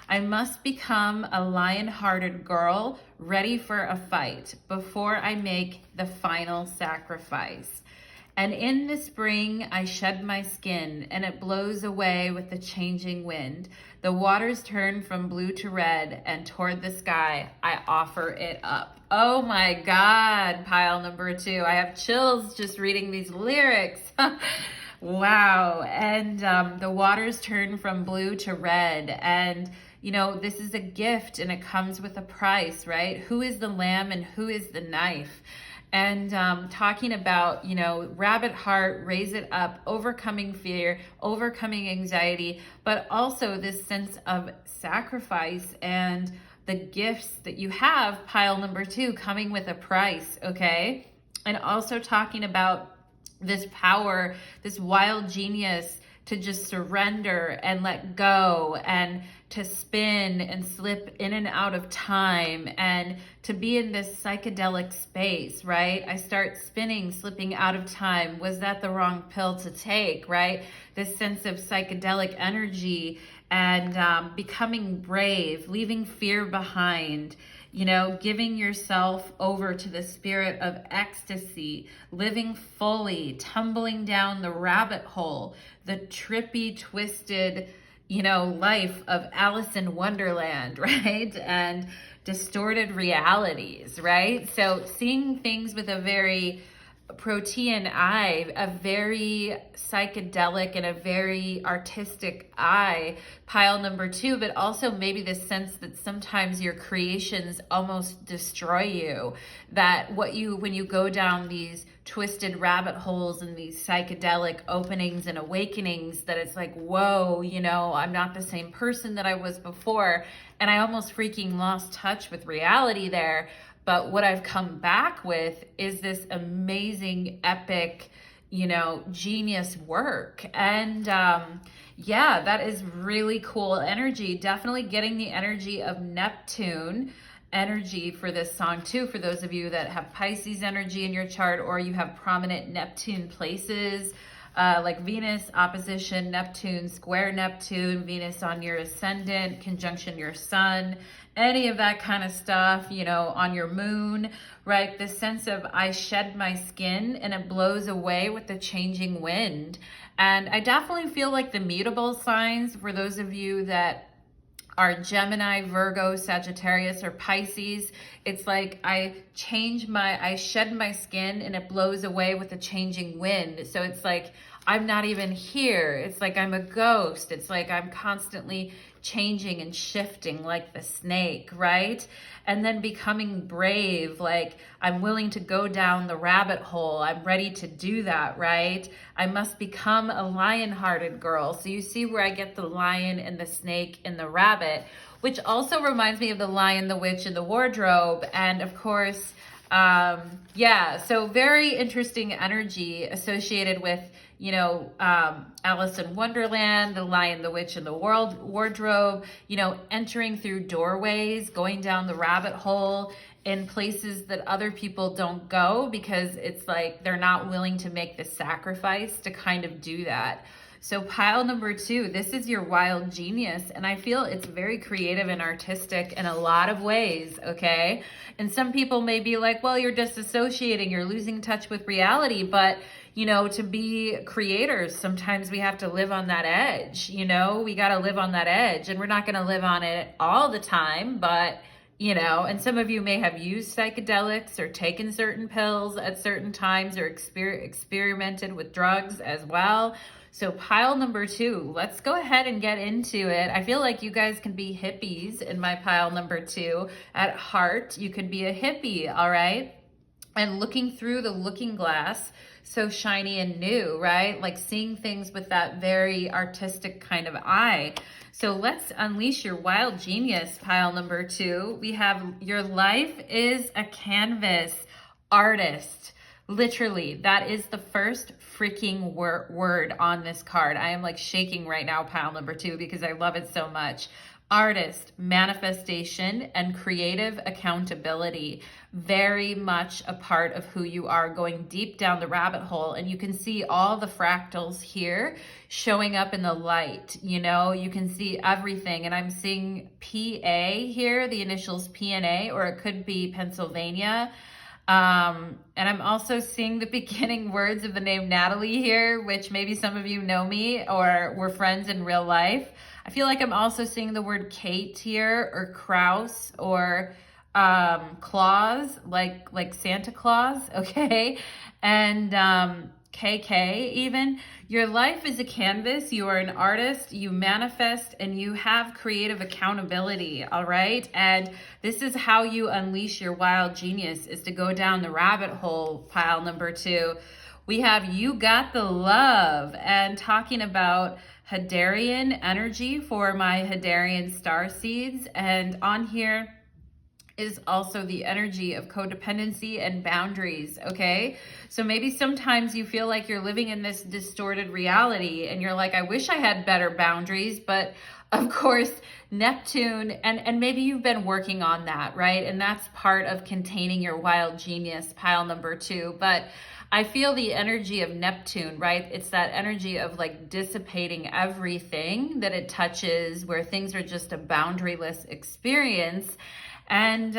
I must become a lion-hearted girl, ready for a fight before I make the final sacrifice. And in the spring, I shed my skin, and it blows away with the changing wind. The waters turn from blue to red, and toward the sky, I offer it up. Oh my God, pile number 2. I have chills just reading these lyrics. Wow. And the waters turn from blue to red. And, you know, this is a gift, and it comes with a price, right? Who is the lamb and who is the knife? And talking about, you know, rabbit heart, raise it up, overcoming fear, overcoming anxiety, but also this sense of sacrifice and the gifts that you have, pile number 2, coming with a price, okay? And also talking about this power, this wild genius to just surrender and let go and to spin and slip in and out of time and to be in this psychedelic space, right? I start spinning, slipping out of time. Was that the wrong pill to take, right? This sense of psychedelic energy and becoming brave, leaving fear behind, you know, giving yourself over to the spirit of ecstasy, living fully, tumbling down the rabbit hole, the trippy, twisted, you know, life of Alice in Wonderland, right? And distorted realities, right? So seeing things with a very protean eye, a very psychedelic and a very artistic eye, pile number 2, but also maybe the sense that sometimes your creations almost destroy you, that when you go down these twisted rabbit holes and these psychedelic openings and awakenings, that it's like, whoa, you know, I'm not the same person that I was before, and I almost freaking lost touch with reality there. But what I've come back with is this amazing, epic, you know, genius work. And yeah, that is really cool energy. Definitely getting the energy of Neptune energy for this song too, for those of you that have Pisces energy in your chart, or you have prominent Neptune places, like Venus opposition Neptune, square Neptune, Venus on your ascendant, conjunction your sun, any of that kind of stuff, you know, on your moon, right? This sense of I shed my skin and it blows away with the changing wind. And I definitely feel like the mutable signs, for those of you that are Gemini, Virgo, Sagittarius, or Pisces, it's like I shed my skin and it blows away with the changing wind. So it's like I'm not even here. It's like I'm a ghost. It's like I'm constantly changing and shifting like the snake, right? And then becoming brave, like I'm willing to go down the rabbit hole. I'm ready to do that, right? I must become a lion-hearted girl. So you see where I get the lion and the snake and the rabbit, which also reminds me of the lion, the witch, and the wardrobe. And of course, yeah, so very interesting energy associated with, you know, Alice in Wonderland, the Lion, the Witch, and the Wardrobe, you know, entering through doorways, going down the rabbit hole in places that other people don't go, because it's like they're not willing to make the sacrifice to kind of do that. So pile number 2, this is your wild genius, and I feel it's very creative and artistic in a lot of ways, okay? And some people may be like, well, you're disassociating, you're losing touch with reality, but you know, to be creators, sometimes we have to live on that edge, you know, we got to live on that edge, and we're not going to live on it all the time, but you know, and some of you may have used psychedelics or taken certain pills at certain times, or experimented with drugs as well. So pile number 2, let's go ahead and get into it. I feel like you guys can be hippies in my pile number 2. At heart, you could be a hippie, all right? And looking through the looking glass, so shiny and new, right? Like seeing things with that very artistic kind of eye. So let's unleash your wild genius, pile number 2. We have your life is a canvas, artist. Literally, that is the first freaking word on this card. I am like shaking right now, pile number 2, because I love it so much. Artist, manifestation, and creative accountability. Very much a part of who you are, going deep down the rabbit hole. And you can see all the fractals here showing up in the light. You know, you can see everything. And I'm seeing PA here, the initials PNA, or it could be Pennsylvania. And I'm also seeing the beginning words of the name Natalie here, which maybe some of you know me or were friends in real life. I feel like I'm also seeing the word Kate here, or Kraus, or Claus, like Santa Claus, okay? And KK even. Your life is a canvas. You are an artist, you manifest, and you have creative accountability, all right? And this is how you unleash your wild genius, is to go down the rabbit hole, pile number 2. We have you got the love, and talking about Hadarian energy for my Hadarian star seeds. And on here is also the energy of codependency and boundaries, okay? So maybe sometimes you feel like you're living in this distorted reality and you're like, I wish I had better boundaries, but of course, Neptune, and maybe you've been working on that, right? And that's part of containing your wild genius, pile number 2. But I feel the energy of Neptune, right? It's that energy of like dissipating everything that it touches, where things are just a boundaryless experience. And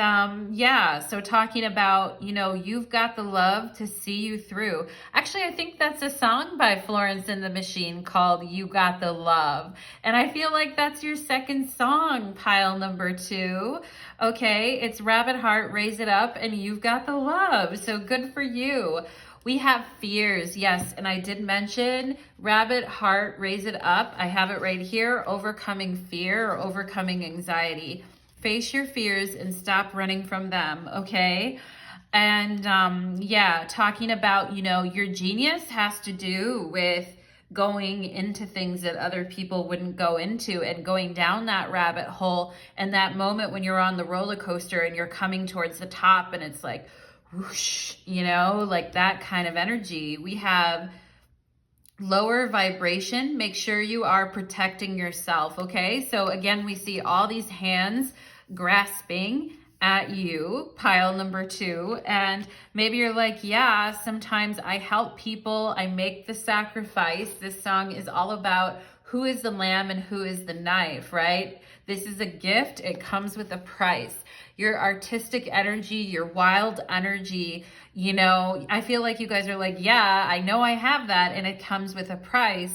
yeah, so talking about, you know, you've got the love to see you through. Actually, I think that's a song by Florence and the Machine called You Got the Love. And I feel like that's your second song, pile number 2. Okay, it's Rabbit Heart, Raise It Up, and You've Got the Love. So good for you. We have fears, yes, and I did mention rabbit heart, raise it up. I have it right here, overcoming fear or overcoming anxiety. Face your fears and stop running from them, okay? And yeah, talking about, you know, your genius has to do with going into things that other people wouldn't go into and going down that rabbit hole. And that moment when you're on the roller coaster and you're coming towards the top and it's like, whoosh, you know, like that kind of energy. We have lower vibration. Make sure you are protecting yourself, okay? So again, we see all these hands grasping at you, pile number 2. And maybe you're like, yeah, sometimes I help people, I make the sacrifice. This song is all about who is the lamb and who is the knife, right? This is a gift. It comes with a price. Your artistic energy, your wild energy, you know, I feel like you guys are like, yeah, I know I have that, and it comes with a price.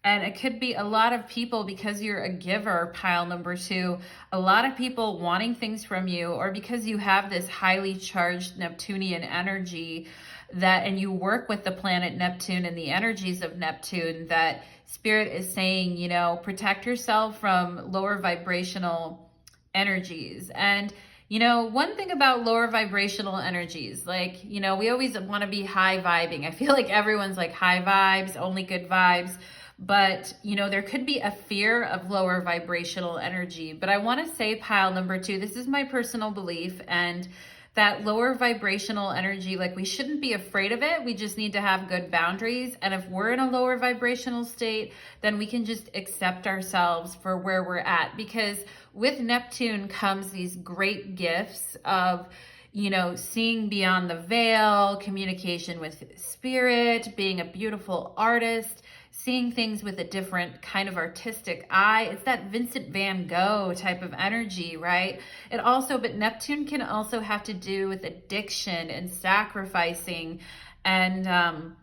And it could be a lot of people, because you're a giver, pile number 2, a lot of people wanting things from you, or because you have this highly charged Neptunian energy that, and you work with the planet Neptune and the energies of Neptune, that Spirit is saying, you know, protect yourself from lower vibrational energies. And you know, one thing about lower vibrational energies, like, you know, we always want to be high vibing. I feel like everyone's like high vibes, only good vibes. But, you know, there could be a fear of lower vibrational energy. But I want to say, pile number 2, this is my personal belief, and that lower vibrational energy, like, we shouldn't be afraid of it. We just need to have good boundaries. And if we're in a lower vibrational state, then we can just accept ourselves for where we're at. Because with Neptune comes these great gifts of, you know, seeing beyond the veil, communication with spirit, being a beautiful artist, seeing things with a different kind of artistic eye. It's that Vincent van Gogh type of energy, right? It also, but Neptune can also have to do with addiction and sacrificing and,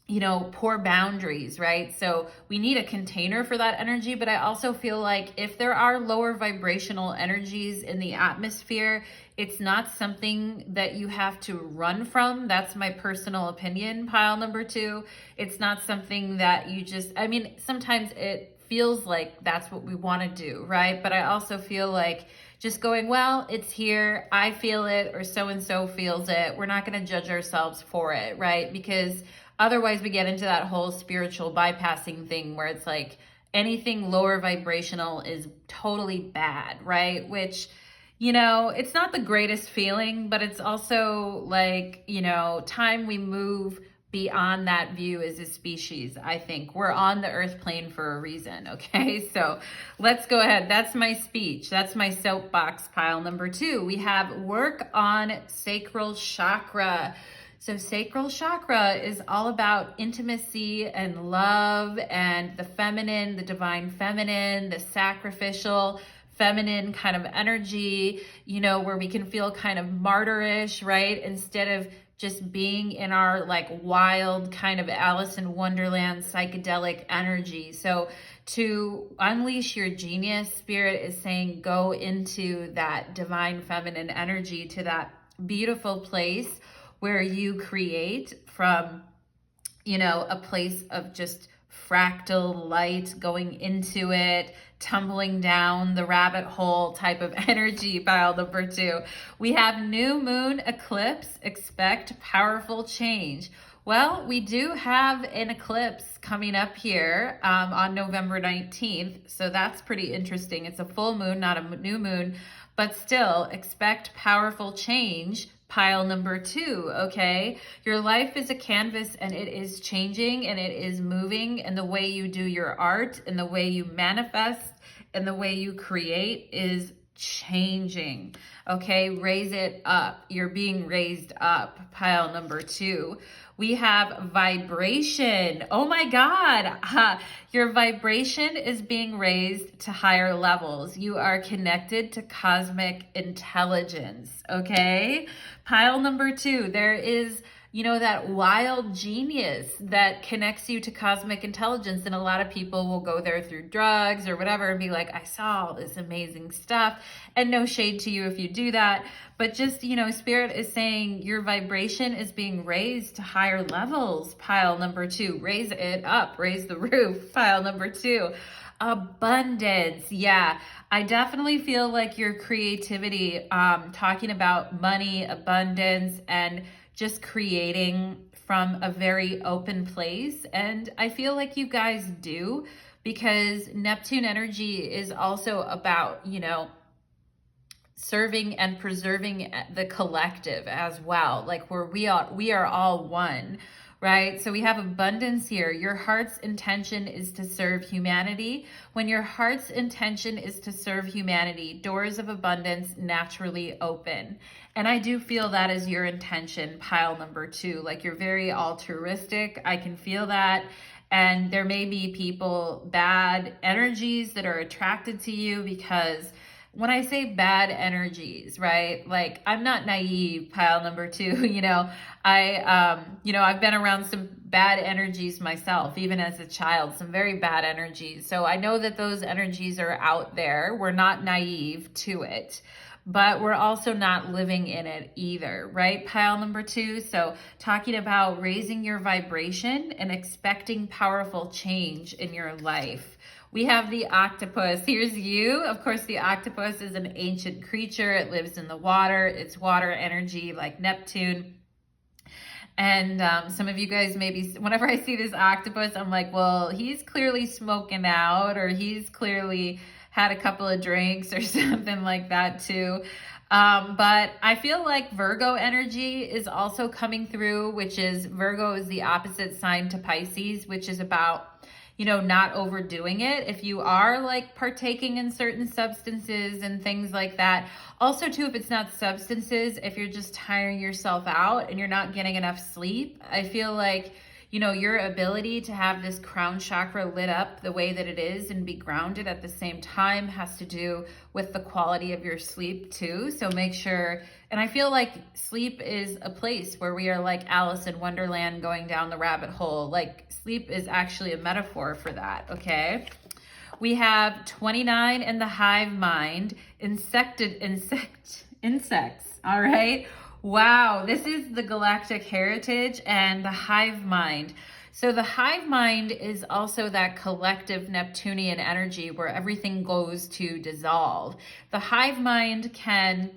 you know, poor boundaries, right? So we need a container for that energy. But I also feel like if there are lower vibrational energies in the atmosphere, it's not something that you have to run from. That's my personal opinion, pile number 2. It's not something that you just, I mean, sometimes it feels like that's what we want to do, right? But I also feel like just going, well, it's here, I feel it, or so-and-so feels it. We're not going to judge ourselves for it, right? Because otherwise we get into that whole spiritual bypassing thing where it's like anything lower vibrational is totally bad, right? Which, you know, it's not the greatest feeling, but it's also like, you know, time we move beyond that view as a species. I think we're on the earth plane for a reason, okay? So let's go ahead. That's my speech. That's my soapbox, pile number 2. We have work on sacral chakra. So sacral chakra is all about intimacy and love and the feminine, the divine feminine, the sacrificial feminine kind of energy, you know, where we can feel kind of martyrish, right? Instead of just being in our like wild kind of Alice in Wonderland psychedelic energy. So to unleash your genius, Spirit is saying go into that divine feminine energy, to that beautiful place where you create from, you know, a place of just fractal light, going into it, tumbling down the rabbit hole type of energy, pile number 2. We have new moon eclipse, expect powerful change. Well, we do have an eclipse coming up here on November 19th. So that's pretty interesting. It's a full moon, not a new moon, but still expect powerful change. Pile number 2, okay? Your life is a canvas and it is changing and it is moving, and the way you do your art and the way you manifest and the way you create is changing, okay? Raise it up. You're being raised up. Pile number 2. We have vibration. Oh my God. Your vibration is being raised to higher levels. You are connected to cosmic intelligence, okay? Pile number 2, there is, you know, that wild genius that connects you to cosmic intelligence. And a lot of people will go there through drugs or whatever and be like, I saw all this amazing stuff. And no shade to you if you do that. But just, you know, Spirit is saying your vibration is being raised to higher levels. Pile number 2, raise it up, raise the roof. Pile number 2, abundance. Yeah, I definitely feel like your creativity, talking about money, abundance, and just creating from a very open place. And I feel like you guys do, because Neptune energy is also about, you know, serving and preserving the collective as well, like where we are all one, right? So we have abundance here. Your heart's intention is to serve humanity. When your heart's intention is to serve humanity, doors of abundance naturally open. And I do feel that is your intention, pile number 2. Like, you're very altruistic. I can feel that. And there may be people, bad energies that are attracted to you, because when I say bad energies, right? Like, I'm not naive, pile number 2, you know, I've been around some bad energies myself, even as a child, some very bad energies. So I know that those energies are out there. We're not naive to it, but we're also not living in it either, right? Pile number 2. So talking about raising your vibration and expecting powerful change in your life. We have the octopus. Here's you. Of course, the octopus is an ancient creature. It lives in the water. It's water energy like Neptune. And some of you guys maybe, whenever I see this octopus, I'm like, well, he's clearly smoking out, or he's clearly had a couple of drinks or something like that too. But I feel like Virgo energy is also coming through, which is, Virgo is the opposite sign to Pisces, which is about, you know, not overdoing it. If you are like partaking in certain substances and things like that. Also too, if it's not substances, if you're just tiring yourself out and you're not getting enough sleep, I feel like, you know, your ability to have this crown chakra lit up the way that it is and be grounded at the same time has to do with the quality of your sleep too. So make sure, and I feel like sleep is a place where we are like Alice in Wonderland going down the rabbit hole. Like, sleep is actually a metaphor for that, okay? We have 29 in the hive mind, insects, all right? Wow, this is the galactic heritage and the hive mind. So the hive mind is also that collective Neptunian energy where everything goes to dissolve. The hive mind can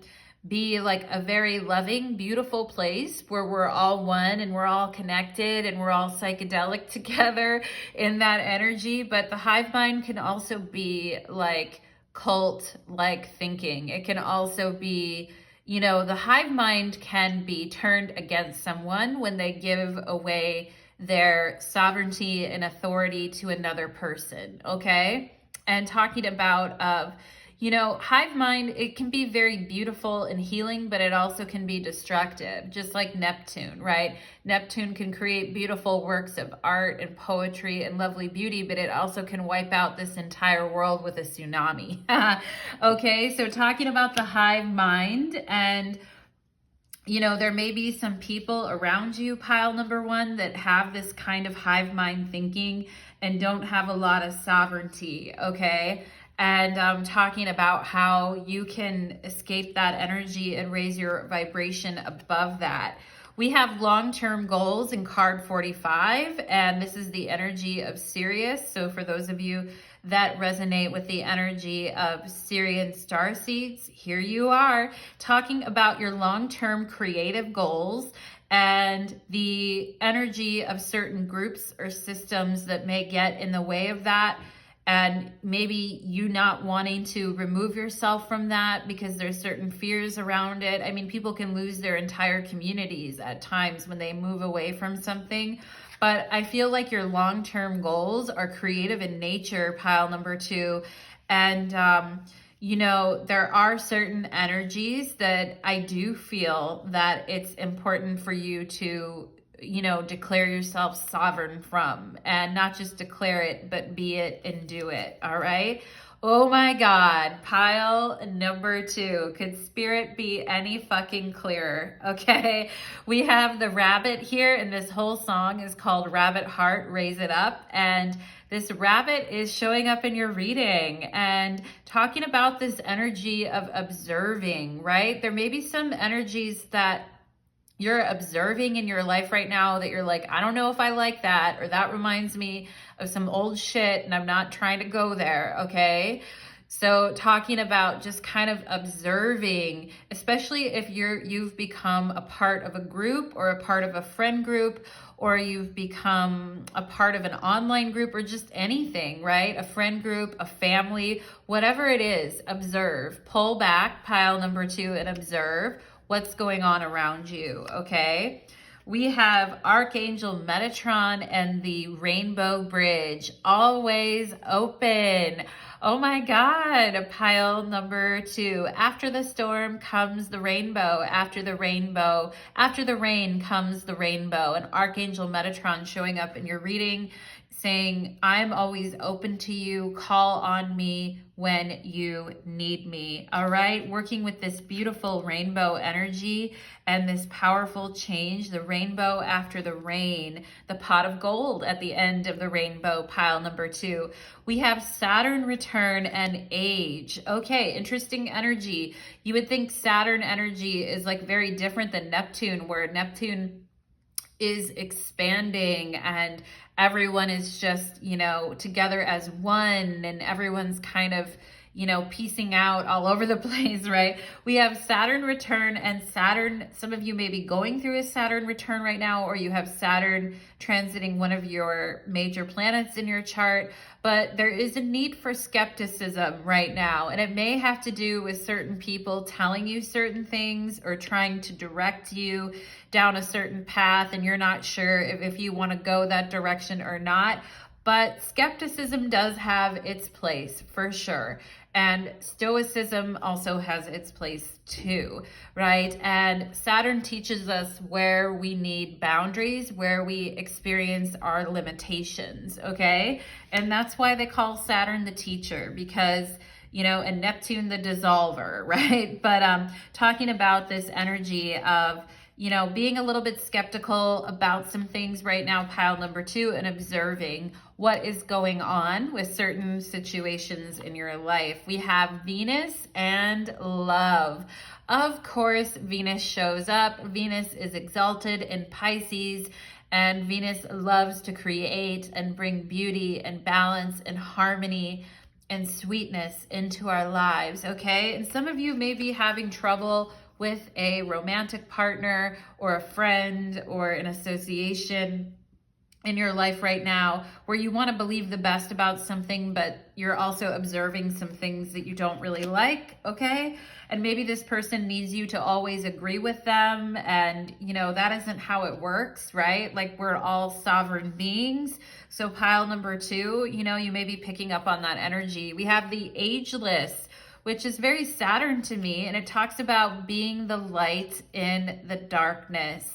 be like a very loving, beautiful place where we're all one and we're all connected and we're all psychedelic together in that energy. But the hive mind can also be like cult-like thinking. It can also be, you know, the hive mind can be turned against someone when they give away their sovereignty and authority to another person, okay? And talking about you know, hive mind, it can be very beautiful and healing, but it also can be destructive, just like Neptune, right? Neptune can create beautiful works of art and poetry and lovely beauty, but it also can wipe out this entire world with a tsunami. Okay, so talking about the hive mind, and you know, there may be some people around you, pile number 1, that have this kind of hive mind thinking and don't have a lot of sovereignty, okay? And talking about how you can escape that energy and raise your vibration above that. We have long-term goals in card 45, and this is the energy of Sirius. So for those of you that resonate with the energy of Sirian starseeds, here you are talking about your long-term creative goals and the energy of certain groups or systems that may get in the way of that. And maybe you not wanting to remove yourself from that because there's certain fears around it. I mean, people can lose their entire communities at times when they move away from something. But I feel like your long-term goals are creative in nature, pile number 2. And, you know, there are certain energies that I do feel that it's important for you to, you know, declare yourself sovereign from, and not just declare it, but be it and do it. All right. Oh my God, pile number 2. Could spirit be any fucking clearer? Okay, we have the rabbit here, and this whole song is called Rabbit Heart, Raise It Up. And this rabbit is showing up in your reading and talking about this energy of observing, right? There may be some energies that you're observing in your life right now that you're like, I don't know if I like that, or that reminds me of some old shit and I'm not trying to go there, okay? So talking about just kind of observing, especially if you've become a part of a group or a part of a friend group, or you've become a part of an online group, or just anything, right? A friend group, a family, whatever it is, observe. Pull back, pile number 2, and observe what's going on around you, okay? We have Archangel Metatron and the Rainbow Bridge, always open. Oh my God, pile number 2. After the storm comes the rainbow. After the rain comes the rainbow. And Archangel Metatron showing up in your reading, saying, I'm always open to you. Call on me when you need me. All right. Working with this beautiful rainbow energy and this powerful change, the rainbow after the rain, the pot of gold at the end of the rainbow, pile number 2. We have Saturn return and age. Okay. Interesting energy. You would think Saturn energy is like very different than Neptune, where Neptune is expanding and everyone is just, together as one, and everyone's kind of, piecing out all over the place, right? We have Saturn return, and Saturn, some of you may be going through a Saturn return right now, or you have Saturn transiting one of your major planets in your chart, but there is a need for skepticism right now, and it may have to do with certain people telling you certain things or trying to direct you down a certain path, and you're not sure if you want to go that direction or not. But skepticism does have its place for sure. And stoicism also has its place too, right? And Saturn teaches us where we need boundaries, where we experience our limitations, okay? And that's why they call Saturn the teacher, because and Neptune the dissolver, right? But talking about this energy of being a little bit skeptical about some things right now, pile number 2, and observing what is going on with certain situations in your life. We have Venus and love. Of course, Venus shows up. Venus is exalted in Pisces, and Venus loves to create and bring beauty and balance and harmony and sweetness into our lives, okay? And some of you may be having trouble with a romantic partner or a friend or an association in your life right now, where you want to believe the best about something, but you're also observing some things that you don't really like, okay? And maybe this person needs you to always agree with them, and that isn't how it works, right? Like, we're all sovereign beings. So pile number 2, you may be picking up on that energy. We have the ageless, which is very Saturn to me, and it talks about being the light in the darkness,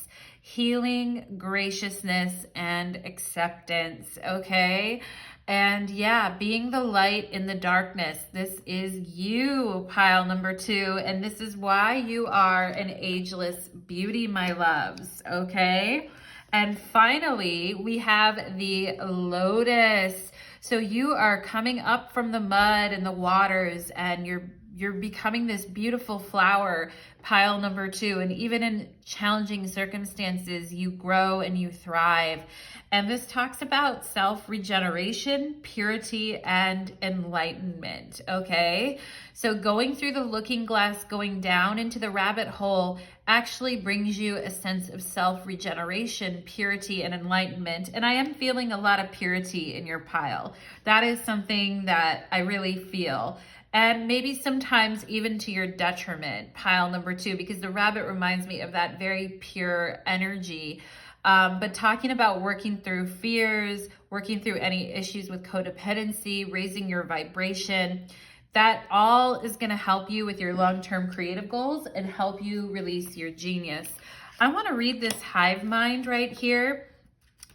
healing, graciousness, and acceptance, okay? And yeah, being the light in the darkness. This is you, pile number 2, and this is why you are an ageless beauty, my loves, okay? And finally, we have the lotus. So you are coming up from the mud and the waters, and you're becoming this beautiful flower, pile number 2. And even in challenging circumstances, you grow and you thrive. And this talks about self-regeneration, purity, and enlightenment, okay? So going through the looking glass, going down into the rabbit hole, actually brings you a sense of self-regeneration, purity, and enlightenment. And I am feeling a lot of purity in your pile. That is something that I really feel. And maybe sometimes even to your detriment, pile number 2, because the rabbit reminds me of that very pure energy. But talking about working through fears, working through any issues with codependency, raising your vibration, that all is going to help you with your long-term creative goals and help you release your genius. I want to read this hive mind right here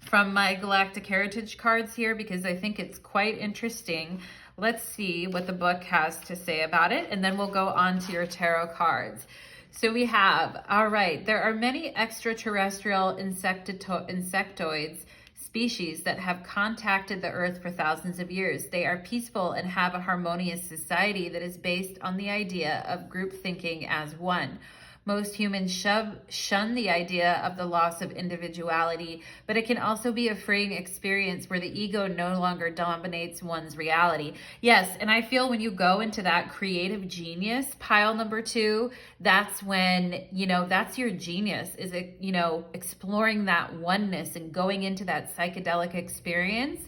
from my Galactic Heritage cards here, because I think it's quite interesting. let's see what the book has to say about it, and then we'll go on to your tarot cards. So we have, all right, there are many extraterrestrial insectoids species that have contacted the earth for thousands of years. They are peaceful and have a harmonious society that is based on the idea of group thinking as one. Most humans shun the idea of the loss of individuality, but it can also be a freeing experience where the ego no longer dominates one's reality. Yes, and I feel when you go into that creative genius pile number 2, that's when, that's your genius, is it, exploring that oneness and going into that psychedelic experience.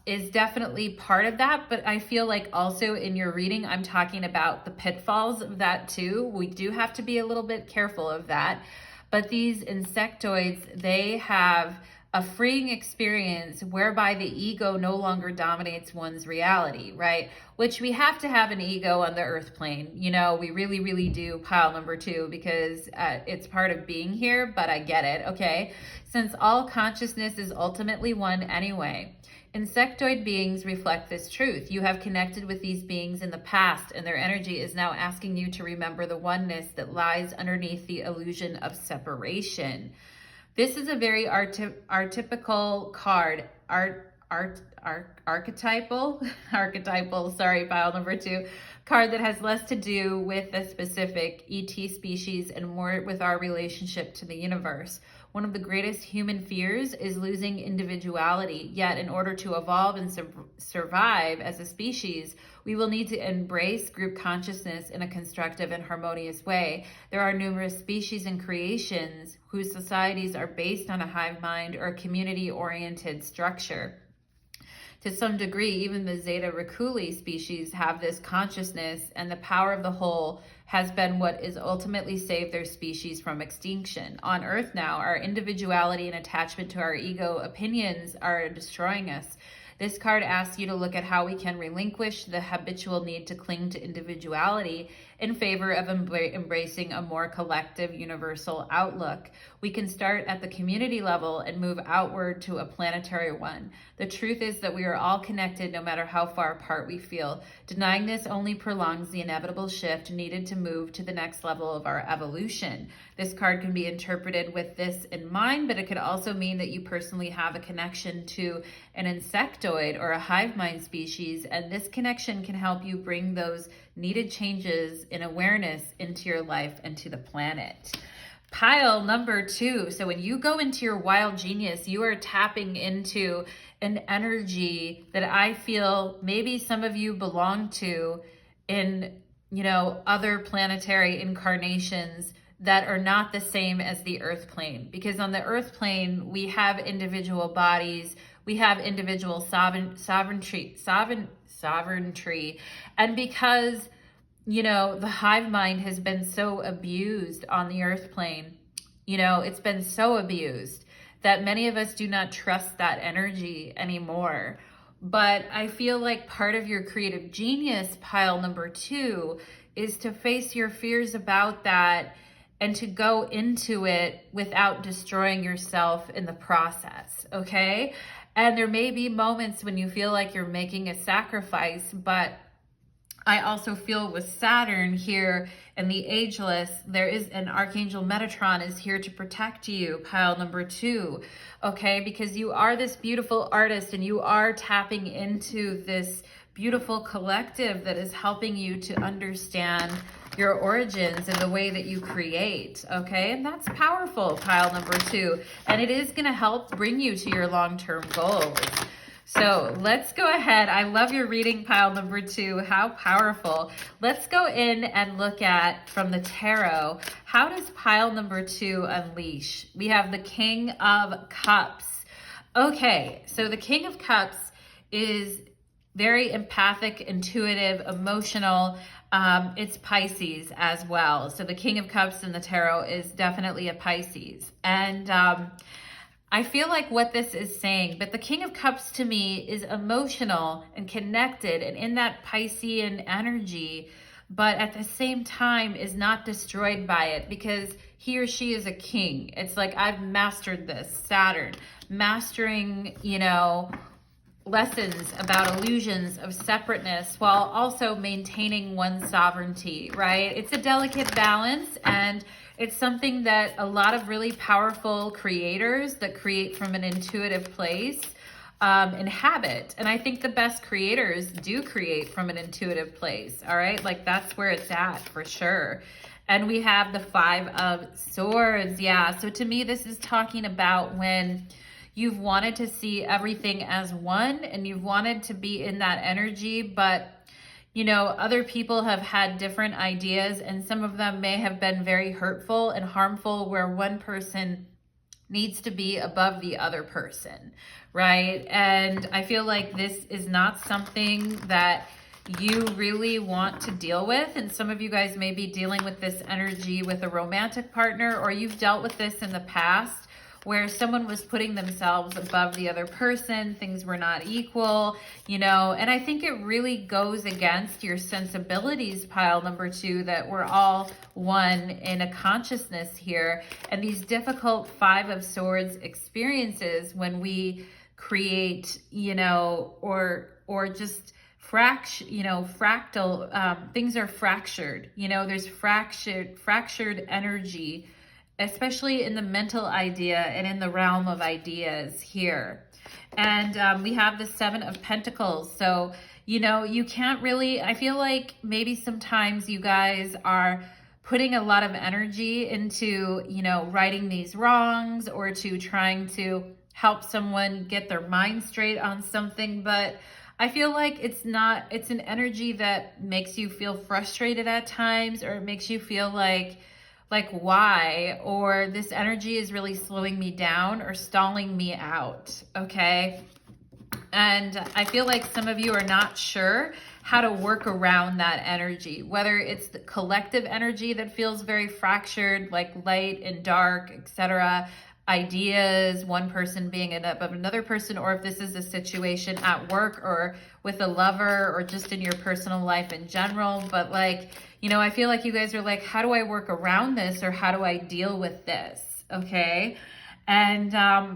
Is definitely part of that, but I feel like also in your reading, I'm talking about the pitfalls of that too. We do have to be a little bit careful of that, but these insectoids, they have a freeing experience whereby the ego no longer dominates one's reality, right? Which we have to have an ego on the earth plane. We really, really do, pile number 2, because it's part of being here, but I get it, okay? Since all consciousness is ultimately one anyway. Insectoid beings reflect this truth. You have connected with these beings in the past, and their energy is now asking you to remember the oneness that lies underneath the illusion of separation. This is a very archetypical card, archetypal, sorry, pile number 2, card that has less to do with the specific ET species and more with our relationship to the universe. One of the greatest human fears is losing individuality, yet in order to evolve and survive as a species, we will need to embrace group consciousness in a constructive and harmonious way. There are numerous species and creations whose societies are based on a hive mind or a community-oriented structure. To some degree, even the Zeta Reticuli species have this consciousness, and the power of the whole has been what is ultimately saved their species from extinction. On Earth now, our individuality and attachment to our ego opinions are destroying us. This card asks you to look at how we can relinquish the habitual need to cling to individuality in favor of embracing a more collective, universal outlook. We can start at the community level and move outward to a planetary one. The truth is that we are all connected no matter how far apart we feel. Denying this only prolongs the inevitable shift needed to move to the next level of our evolution. This card can be interpreted with this in mind, but it could also mean that you personally have a connection to an insectoid or a hive mind species, and this connection can help you bring those needed changes in awareness into your life and to the planet. Pile number 2. So when you go into your wild genius, you are tapping into an energy that I feel maybe some of you belong to in, other planetary incarnations that are not the same as the earth plane. Because on the earth plane, we have individual bodies, we have individual sovereignty. And because, the hive mind has been so abused on the earth plane, it's been so abused that many of us do not trust that energy anymore. But I feel like part of your creative genius, pile number 2, is to face your fears about that and to go into it without destroying yourself in the process, okay? And there may be moments when you feel like you're making a sacrifice, but I also feel with Saturn here and the ageless, there is an Archangel Metatron is here to protect you, pile number 2, okay? Because you are this beautiful artist and you are tapping into this beautiful collective that is helping you to understand your origins and the way that you create, okay? And that's powerful, pile number 2. And it is gonna help bring you to your long-term goals. So let's go ahead. I love your reading, pile number 2. How powerful. Let's go in and look at, from the tarot, how does pile number 2 unleash? We have the King of Cups. Okay, so the King of Cups is very empathic, intuitive, emotional. It's Pisces as well. So the King of Cups in the tarot is definitely a Pisces. And I feel like what this is saying, but the King of Cups to me is emotional and connected and in that Piscean energy, but at the same time is not destroyed by it because he or she is a king. It's like, I've mastered this, Saturn, mastering, lessons about illusions of separateness while also maintaining one's sovereignty, right? It's a delicate balance, and it's something that a lot of really powerful creators that create from an intuitive place inhabit. And I think the best creators do create from an intuitive place, all right? Like that's where it's at for sure. And we have the Five of Swords. Yeah, so to me, this is talking about when you've wanted to see everything as one and you've wanted to be in that energy, but you know, other people have had different ideas, and some of them may have been very hurtful and harmful, where one person needs to be above the other person, right? And I feel like this is not something that you really want to deal with. And some of you guys may be dealing with this energy with a romantic partner, or you've dealt with this in the past where someone was putting themselves above the other person, things were not equal, you know, and I think it really goes against your sensibilities, pile number 2, that we're all one in a consciousness here. And these difficult Five of Swords experiences when we create, you know, or just fractal, things are fractured, you know, there's fractured energy, especially in the mental idea and in the realm of ideas here. And we have the Seven of Pentacles. So, you know, you can't really, I feel like maybe sometimes you guys are putting a lot of energy into, you know, righting these wrongs or to trying to help someone get their mind straight on something. But I feel like it's an energy that makes you feel frustrated at times, or it makes you feel like why, or this energy is really slowing me down or stalling me out, okay? And I feel like some of you are not sure how to work around that energy, whether it's the collective energy that feels very fractured, like light and dark, etc., ideas, one person being above another person, or if this is a situation at work or with a lover or just in your personal life in general. But like, you know, I feel like you guys are like, how do I work around this, or how do I deal with this? Okay. And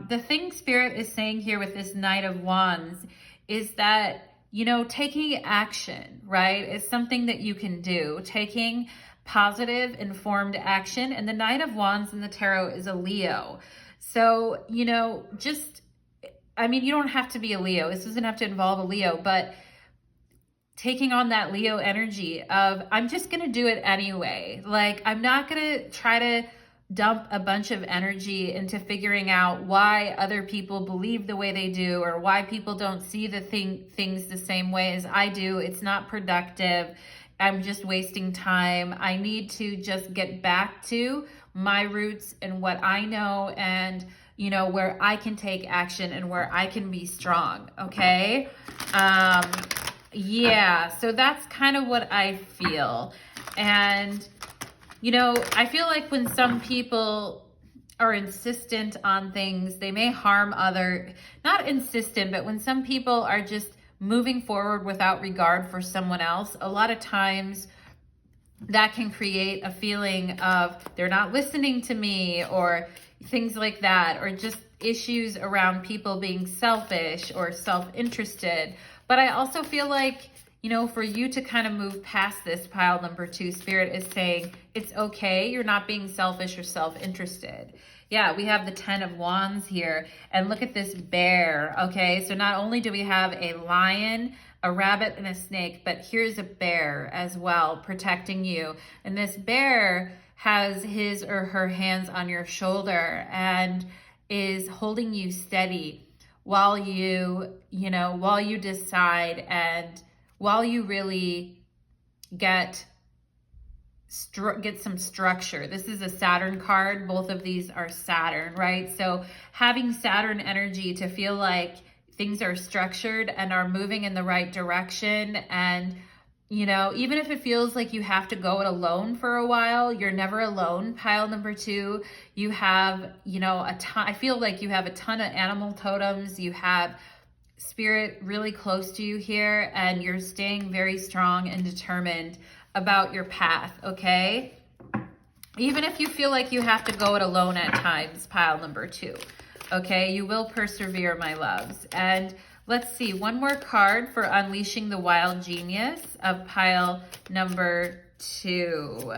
the thing Spirit is saying here with this Knight of Wands is that, you know, taking action, right, is something that you can do. Taking positive, informed action. And the Knight of Wands in the tarot is a Leo. So, you know, I mean, you don't have to be a Leo. This doesn't have to involve a Leo, but taking on that Leo energy of, I'm just going to do it anyway. Like, I'm not going to try to dump a bunch of energy into figuring out why other people believe the way they do, or why people don't see the things the same way as I do. It's not productive. I'm just wasting time. I need to just get back to my roots and what I know, and, you know, where I can take action and where I can be strong. Okay. Yeah. So that's kind of what I feel. And, you know, I feel like when some people are insistent on things, they may harm not insistent, but when some people are just moving forward without regard for someone else, a lot of times that can create a feeling of they're not listening to me, or things like that, or just issues around people being selfish or self-interested. But I also feel like, you know, for you to kind of move past this, pile number 2, Spirit is saying it's okay. You're not being selfish or self-interested. Yeah, we have the 10 of Wands here, and look at this bear. Okay, so not only do we have a lion, a rabbit, and a snake, but here's a bear as well protecting you. And this bear has his or her hands on your shoulder and is holding you steady while you decide, and while you really get some structure. This is a Saturn card. Both of these are Saturn, right? So having Saturn energy to feel like things are structured and are moving in the right direction. And, you know, even if it feels like you have to go it alone for a while, you're never alone. Pile number 2, you have, you know, I feel like you have a ton of animal totems. You have Spirit really close to you here, and you're staying very strong and determined about your path, okay? Even if you feel like you have to go it alone at times, pile number 2, okay? You will persevere, my loves. And Let's see, one more card for Unleashing the Wild Genius of pile number 2.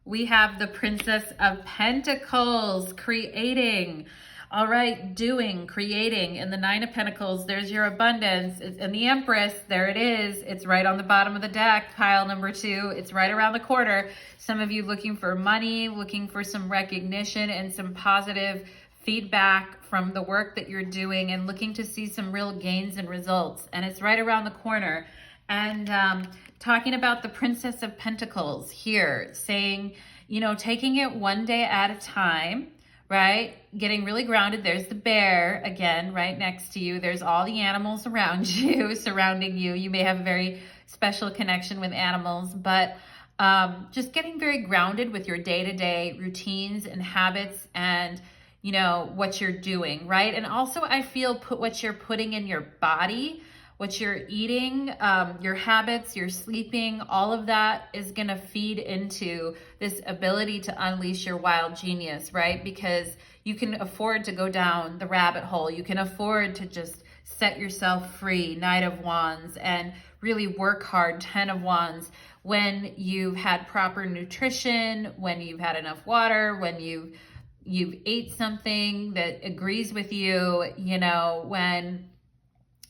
We have the Princess of Pentacles, creating. All right, doing, creating. In the Nine of Pentacles, there's your abundance. And the Empress, there it is. It's right on the bottom of the deck, pile number 2. It's right around the corner. Some of you looking for money, looking for some recognition and some positive feedback from the work that you're doing and looking to see some real gains and results. And it's right around the corner. And talking about the Princess of Pentacles here, saying, you know, taking it one day at a time, right? Getting really grounded. There's the bear again, right next to you. There's all the animals around you, surrounding you. You may have a very special connection with animals, but just getting very grounded with your day-to-day routines and habits and, you know, what you're doing, right? And also I feel what you're putting in your body, what you're eating, your habits, your sleeping, all of that is going to feed into this ability to unleash your wild genius, right? Because you can afford to go down the rabbit hole. You can afford to just set yourself free, Knight of Wands, and really work hard, 10 of Wands, when you've had proper nutrition, when you've had enough water, when you've ate something that agrees with you, you know, when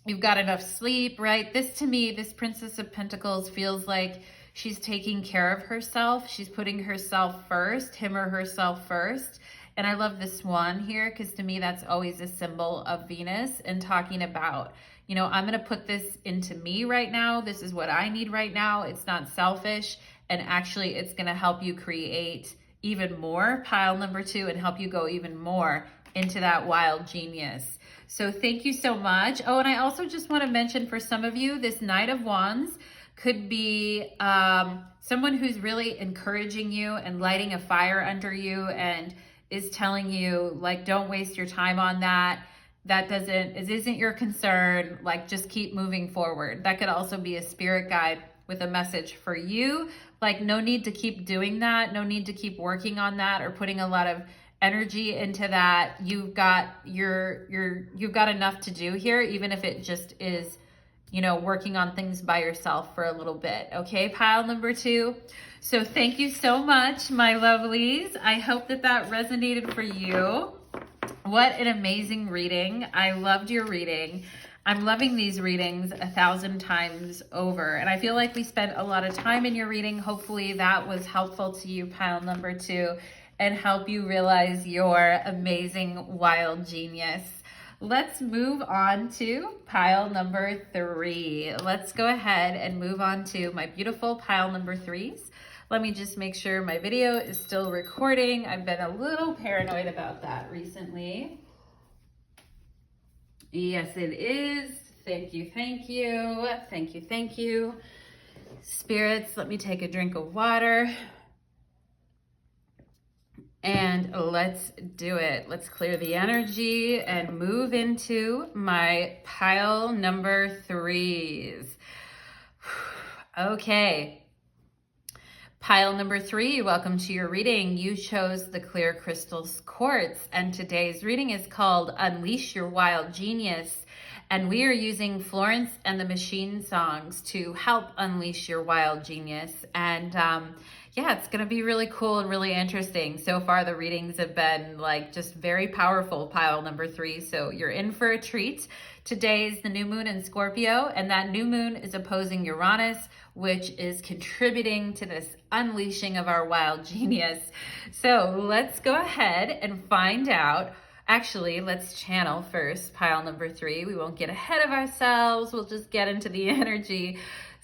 you've got enough sleep, right? This, to me, this Princess of Pentacles feels like she's taking care of herself. She's putting herself first, him or herself first. And I love the swan here because to me, that's always a symbol of Venus and talking about, you know, I'm going to put this into me right now. This is what I need right now. It's not selfish. And actually, it's going to help you create even more, pile number 2, and help you go even more into that wild genius. So thank you so much. Oh, and I also just want to mention for some of you, this Knight of Wands could be someone who's really encouraging you and lighting a fire under you and is telling you, like, don't waste your time on that. It isn't your concern. Like, just keep moving forward. That could also be a spirit guide with a message for you. Like, no need to keep doing that. No need to keep working on that or putting a lot of energy into that. You've got enough to do here, even if it just is, you know, working on things by yourself for a little bit. Okay, pile number 2. So thank you so much, my lovelies. I hope that resonated for you. What an amazing reading. I loved your reading. I'm loving these readings 1,000 times over. And I feel like we spent a lot of time in your reading. Hopefully that was helpful to you, pile number 2, and help you realize your amazing wild genius. Let's move on to pile number 3. Let's go ahead and move on to my beautiful pile number 3s. Let me just make sure my video is still recording. I've been a little paranoid about that recently. Yes, it is. Thank you, thank you. Thank you, thank you. Spirits, let me take a drink of water. And let's do it. Let's clear the energy and move into my pile number 3s. Okay. Pile number 3, welcome to your reading. You chose the Clear Crystals Quartz, and today's reading is called Unleash Your Wild Genius. And we are using Florence and the Machine songs to help unleash your wild genius. And yeah, it's going to be really cool and really interesting. So far, the readings have been like just very powerful, pile number 3. So you're in for a treat. Today is the new moon in Scorpio, and that new moon is opposing Uranus, which is contributing to this unleashing of our wild genius. So let's go ahead and find out. Actually, let's channel first, pile number 3. We won't get ahead of ourselves. We'll just get into the energy.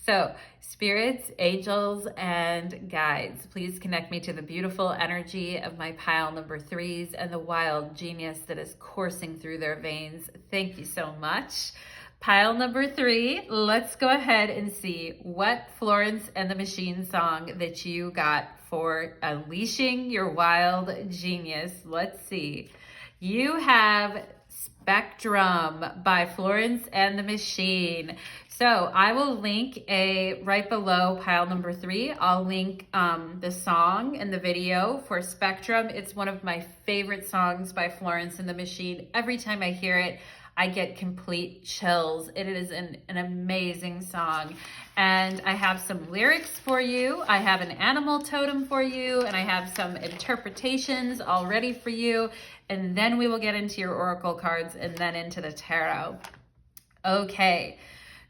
So spirits, angels, and guides, please connect me to the beautiful energy of my pile number 3s and the wild genius that is coursing through their veins. Thank you so much. Pile number 3, let's go ahead and see what Florence and the Machine song that you got for unleashing your wild genius. Let's see. You have Spectrum by Florence and the Machine. So I will link right below pile number 3. I'll link the song and the video for Spectrum. It's one of my favorite songs by Florence and the Machine. Every time I hear it, I get complete chills. It is an amazing song. And I have some lyrics for you. I have an animal totem for you, and I have some interpretations all ready for you. And then we will get into your oracle cards and then into the tarot. Okay.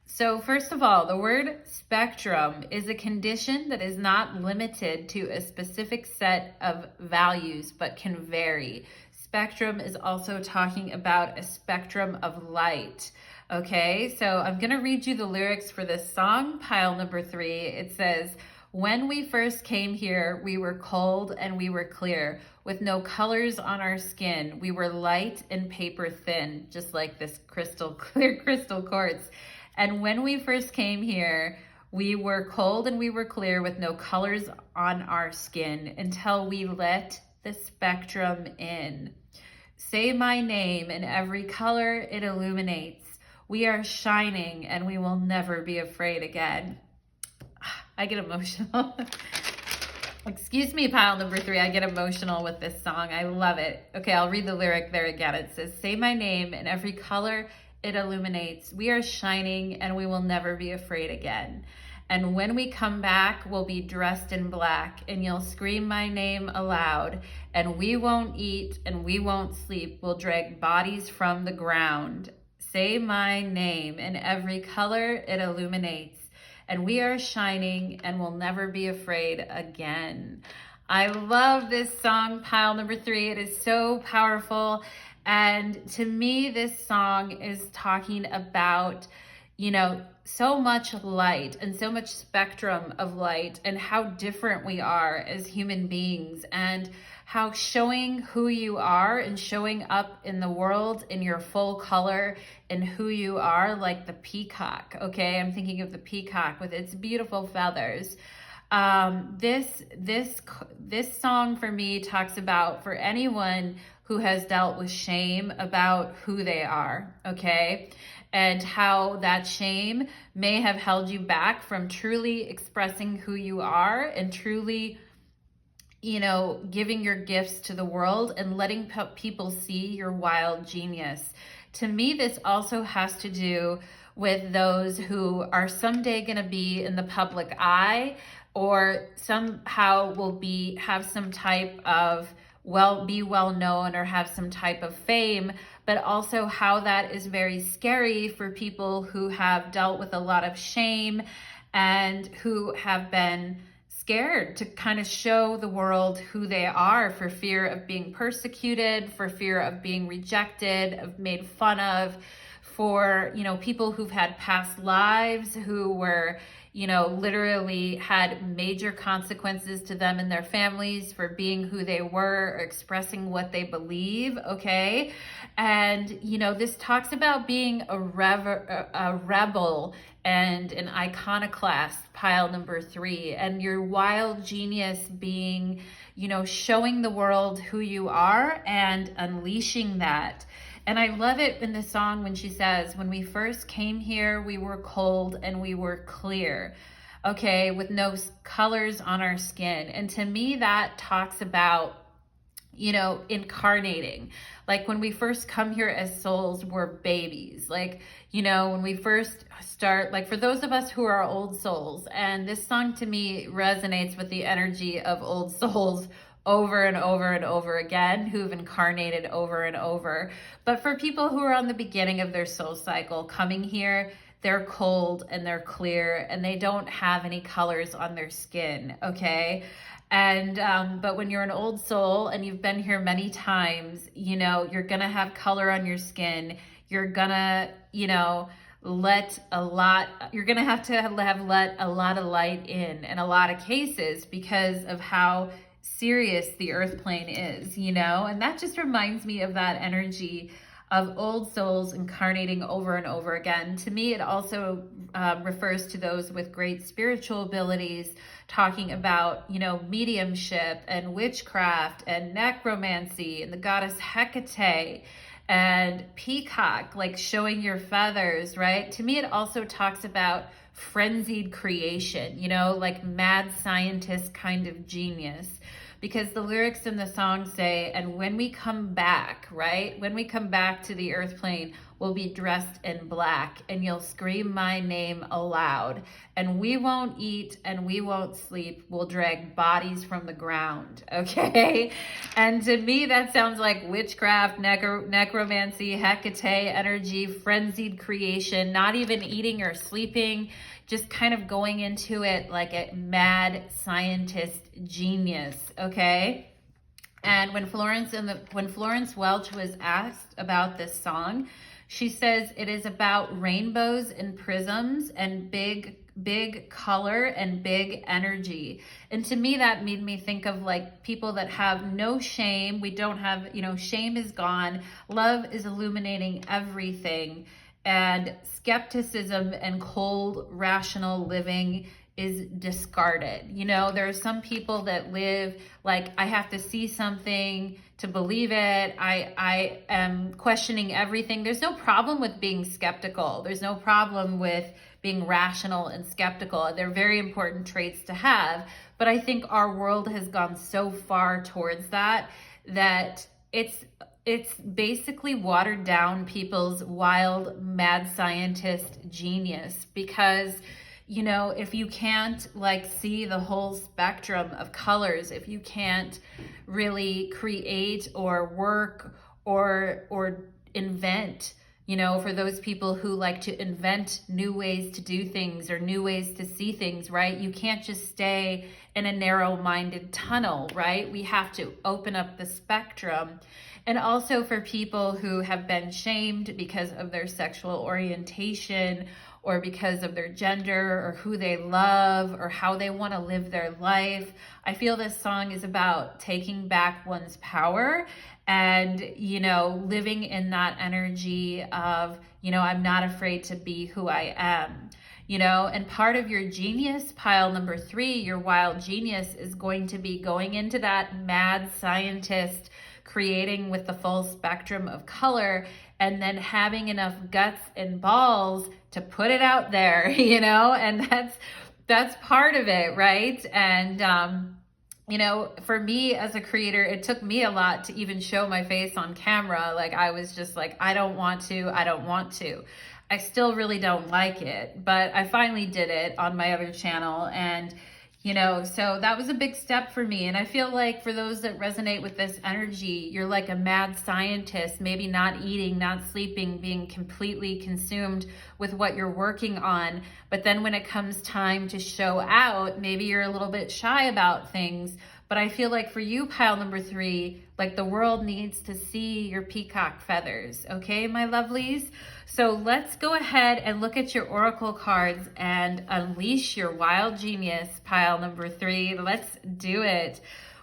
So first of all, the word spectrum is a condition that is not limited to a specific set of values, but can vary. Spectrum is also talking about a spectrum of light. Okay, so I'm going to read you the lyrics for this song, pile number 3. It says, "When we first came here, we were cold and we were clear, with no colors on our skin. We were light and paper thin," just like this crystal clear crystal quartz. "And when we first came here, we were cold and we were clear, with no colors on our skin, until we let the spectrum in. Say my name, and every color it illuminates. We are shining and we will never be afraid again." I get emotional. Excuse me, pile number 3. I get emotional with this song. I love it. Okay, I'll read the lyric there again. It says, "Say my name, and every color it illuminates. We are shining and we will never be afraid again. And when we come back, we'll be dressed in black, and you'll scream my name aloud, and we won't eat and we won't sleep. We'll drag bodies from the ground. Say my name, and every color it illuminates. And we are shining and will never be afraid again." I love this song, pile number 3. It is so powerful. And to me, this song is talking about, so much light and so much spectrum of light, and how different we are as human beings, and how showing who you are and showing up in the world in your full color and who you are, like the peacock. Okay, I'm thinking of the peacock with its beautiful feathers. This song for me talks about, for anyone who has dealt with shame about who they are, okay? And how that shame may have held you back from truly expressing who you are, and truly, giving your gifts to the world and letting people see your wild genius. To me, this also has to do with those who are someday going to be in the public eye, or somehow will have some type of be well known, or have some type of fame, but also how that is very scary for people who have dealt with a lot of shame and who have been scared to kind of show the world who they are, for fear of being persecuted, for fear of being rejected, of made fun of, for, people who've had past lives, who were, literally had major consequences to them and their families for being who they were, or expressing what they believe, okay? And, this talks about being a rebel and an iconoclast, pile number 3, and your wild genius being, showing the world who you are and unleashing that. And I love it in the song when she says, "When we first came here, we were cold and we were clear," okay, with no colors on our skin. And to me, that talks about, incarnating. Like when we first come here as souls, we're babies. Like, when we first start, like for those of us who are old souls, and this song to me resonates with the energy of old souls over and over and over again, who've incarnated over and over. But for people who are on the beginning of their soul cycle, coming here, they're cold and they're clear, and they don't have any colors on their skin, okay? And but when you're an old soul and you've been here many times, you're gonna have color on your skin. You're gonna, let a lot of light in a lot of cases, because of how serious the earth plane is, and that just reminds me of that energy of old souls incarnating over and over again. To me, it also refers to those with great spiritual abilities, talking about, mediumship and witchcraft and necromancy and the goddess Hecate and peacock, like showing your feathers, right? To me, it also talks about frenzied creation, like mad scientist kind of genius. Because the lyrics in the song say, "And when we come back," right? When we come back to the earth plane, will be dressed in black, and you'll scream my name aloud. And we won't eat and we won't sleep. We'll drag bodies from the ground, okay? And to me, that sounds like witchcraft, necromancy, Hecate energy, frenzied creation, not even eating or sleeping, just kind of going into it like a mad scientist genius, okay? And when Florence Welch was asked about this song, she says it is about rainbows and prisms and big color and big energy. And to me, that made me think of like people that have no shame. We don't have, shame is gone. Love is illuminating everything. And skepticism and cold, rational living is discarded. There are some people that live like, I have to see something to believe it. I am questioning everything. There's no problem with being skeptical. There's no problem with being rational and skeptical. They're very important traits to have. But I think our world has gone so far towards that it's basically watered down people's wild, mad scientist genius, because if you can't like see the whole spectrum of colors, if you can't really create or work or invent, for those people who like to invent new ways to do things or new ways to see things, right? You can't just stay in a narrow-minded tunnel, right? We have to open up the spectrum. And also for people who have been shamed because of their sexual orientation or because of their gender or who they love or how they want to live their life. I feel this song is about taking back one's power and, living in that energy of, I'm not afraid to be who I am. And part of your genius, pile number 3, your wild genius, is going to be going into that mad scientist, creating with the full spectrum of color, and then having enough guts and balls to put it out there, and that's part of it, right? And, for me as a creator, it took me a lot to even show my face on camera. Like I was just like, I don't want to. I still really don't like it, but I finally did it on my other channel. And so that was a big step for me. And I feel like for those that resonate with this energy, you're like a mad scientist, maybe not eating, not sleeping, being completely consumed with what you're working on. But then when it comes time to show out, maybe you're a little bit shy about things. But I feel like for you, pile number 3, like the world needs to see your peacock feathers. Okay, my lovelies? So let's go ahead and look at your oracle cards and unleash your wild genius, pile number 3. Let's do it.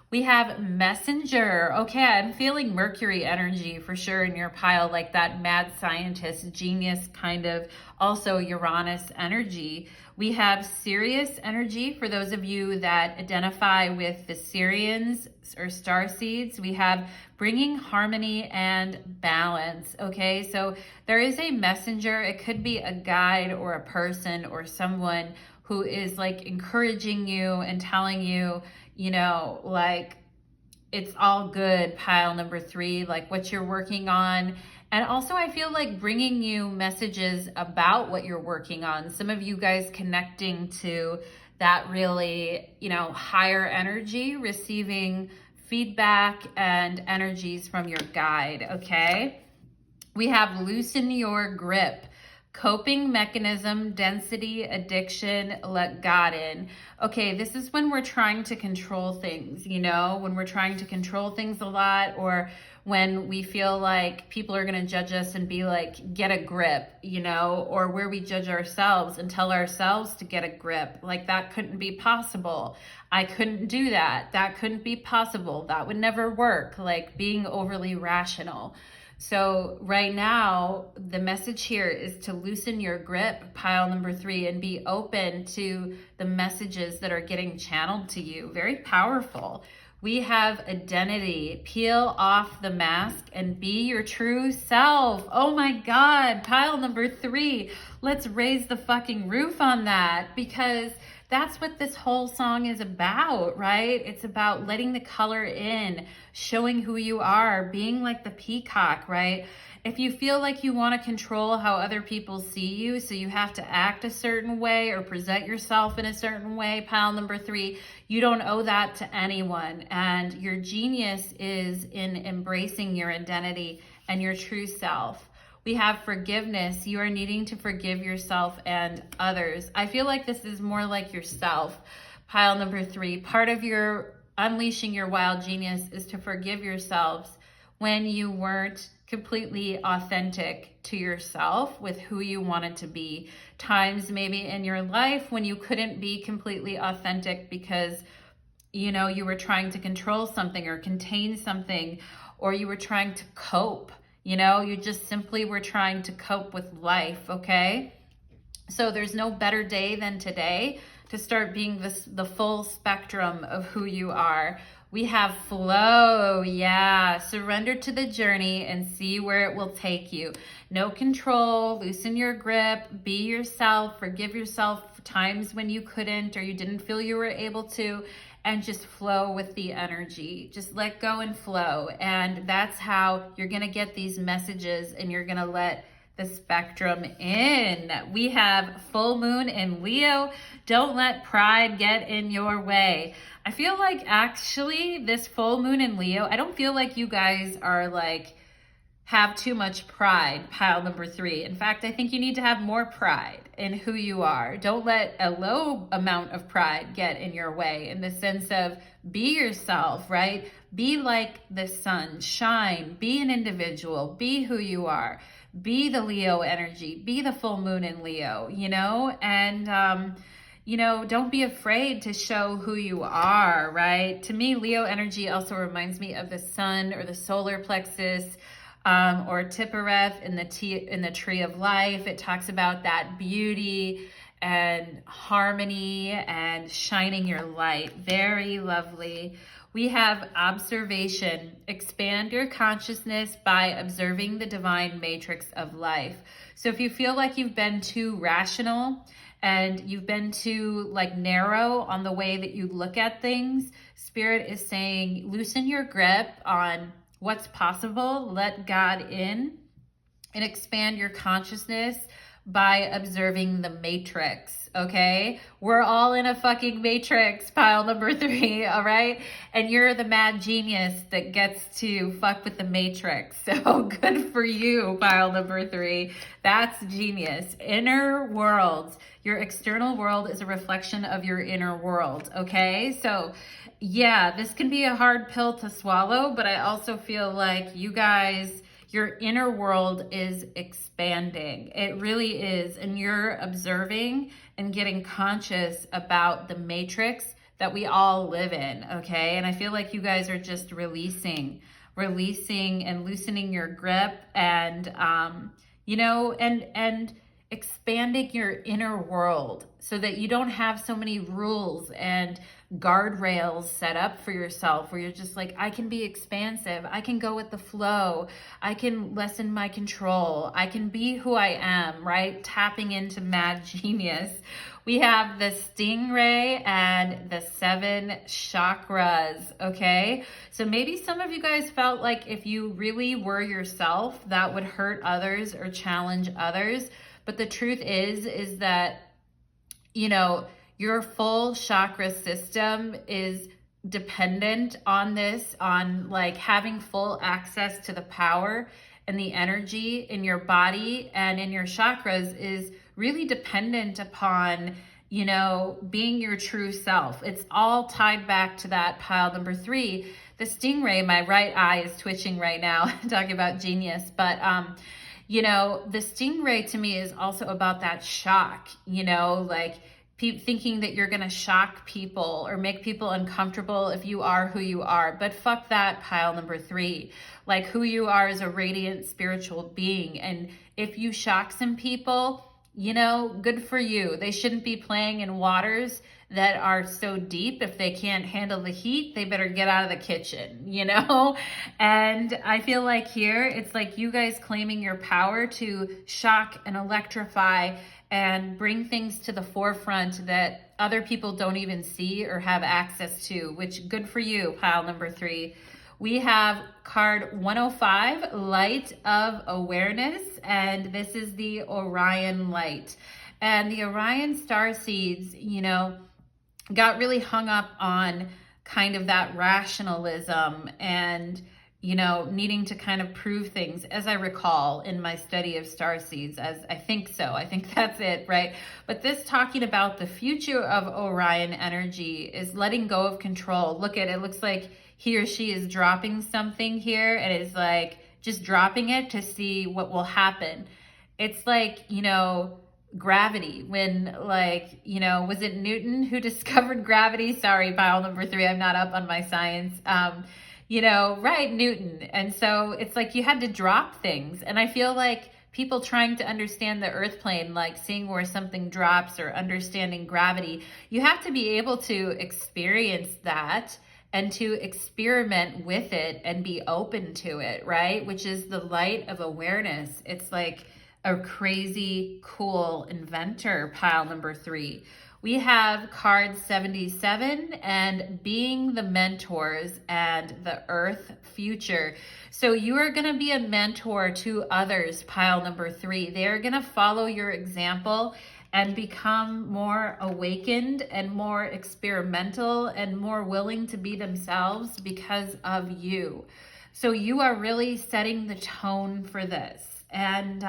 We have Messenger. Okay, I'm feeling Mercury energy for sure in your pile, like that mad scientist, genius kind of, also Uranus energy. We have Sirius energy for those of you that identify with the Sirians or star seeds. We have bringing harmony and balance. Okay, so there is a messenger. It could be a guide or a person or someone who is like encouraging you and telling you, like it's all good, pile number 3, like what you're working on. And also I feel like bringing you messages about what you're working on. Some of you guys connecting to that really, higher energy, receiving feedback and energies from your guide, okay? We have loosen your grip. Coping mechanism, density, addiction, let God in. Okay, this is when we're trying to control things, when we're trying to control things a lot, or when we feel like people are going to judge us and be like, get a grip, or where we judge ourselves and tell ourselves to get a grip. Like that couldn't be possible. I couldn't do that. That couldn't be possible. That would never work. Like being overly rational. So right now, the message here is to loosen your grip, pile number 3, and be open to the messages that are getting channeled to you. Very powerful. We have identity. Peel off the mask and be your true self. Oh my God, pile number 3. Let's raise the fucking roof on that, because That's what this whole song is about, right? It's about letting the color in, showing who you are, being like the peacock, right? If you feel like you want to control how other people see you, so you have to act a certain way or present yourself in a certain way, pile number 3, you don't owe that to anyone. And your genius is in embracing your identity and your true self. We have forgiveness. You are needing to forgive yourself and others. I feel like this is more like yourself, pile number 3. Part of your unleashing your wild genius is to forgive yourselves when you weren't completely authentic to yourself with who you wanted to be. Times maybe in your life when you couldn't be completely authentic because, you know, you were trying to control something or contain something, or you were trying to cope. You know, you just simply were trying to cope with life, okay? So there's no better day than today to start being the full spectrum of who you are. We have flow, yeah. Surrender to the journey and see where it will take you. No control, loosen your grip, be yourself, forgive yourself for times when you couldn't or you didn't feel you were able to, and just flow with the energy. Just let go and flow. And that's how you're gonna get these messages and you're gonna let the spectrum in. We have full moon in Leo. Don't let pride get in your way. I feel like actually this full moon in Leo, I don't feel like you guys are like, have too much pride, pile number 3. In fact, I think you need to have more pride in who you are. Don't let a low amount of pride get in your way, in the sense of be yourself, right? Be like the sun, shine, be an individual, be who you are, be the Leo energy, be the full moon in Leo, you know? And, you know, don't be afraid to show who you are, right? To me, Leo energy also reminds me of the sun or the solar plexus, or Tippereth in the tree of life. It talks about that beauty and harmony and shining your light. Very lovely. We have observation. Expand your consciousness by observing the divine matrix of life. So if you feel like you've been too rational and you've been too like narrow on the way that you look at things, Spirit is saying loosen your grip on what's possible, let God in, and expand your consciousness by observing the matrix, okay? We're all in a fucking matrix, pile number 3, all right? And you're the mad genius that gets to fuck with the matrix. So good for you, pile number 3. That's genius. Inner worlds. Your external world is a reflection of your inner world, okay? So yeah, this can be a hard pill to swallow, but I also feel like you guys, your inner world is expanding. It really is. And you're observing and getting conscious about the matrix that we all live in, okay? And I feel like you guys are just releasing and loosening your grip and, you know, and expanding your inner world so that you don't have so many rules and guardrails set up for yourself where you're just like, I can be expansive, I can go with the flow, I can lessen my control, I can be who I am, right? Tapping into mad genius. We have the stingray and the 7 chakras, okay? So maybe some of you guys felt like if you really were yourself, that would hurt others or challenge others. But the truth is that, you know, your full chakra system is dependent on this, on like having full access to the power and the energy in your body and in your chakras is really dependent upon, you know, being your true self. It's all tied back to that pile number 3. The stingray, my right eye is twitching right now, talking about genius, but, you know, the stingray to me is also about that shock, you know, like thinking that you're going to shock people or make people uncomfortable if you are who you are. But fuck that, pile number 3. Like who you are is a radiant spiritual being. And if you shock some people, you know, good for you. They shouldn't be playing in waters that are so deep. If they can't handle the heat, they better get out of the kitchen, you know? And I feel like here, it's like you guys claiming your power to shock and electrify and bring things to the forefront that other people don't even see or have access to, which good for you, pile number 3. We have card 105, Light of Awareness, and this is the Orion light. And the Orion star seeds, you know, got really hung up on kind of that rationalism and, you know, needing to kind of prove things, as I recall in my study of star seeds, as I think so. I think that's it, right? But this talking about the future of Orion energy is letting go of control. Look at it, looks like he or she is dropping something here and is like just dropping it to see what will happen. It's like, you know, gravity, when, like, you know, was it Newton who discovered gravity? Sorry, pile number 3, I'm not up on my science. You know, right, Newton. And so it's like you had to drop things. And I feel like people trying to understand the earth plane, like seeing where something drops or understanding gravity, you have to be able to experience that and to experiment with it and be open to it, right? Which is the light of awareness. It's like a crazy cool inventor, pile number 3. We have card 77 and being the mentors and the earth future. So you are going to be a mentor to others, pile number 3. They're going to follow your example and become more awakened and more experimental and more willing to be themselves because of you. So you are really setting the tone for this. And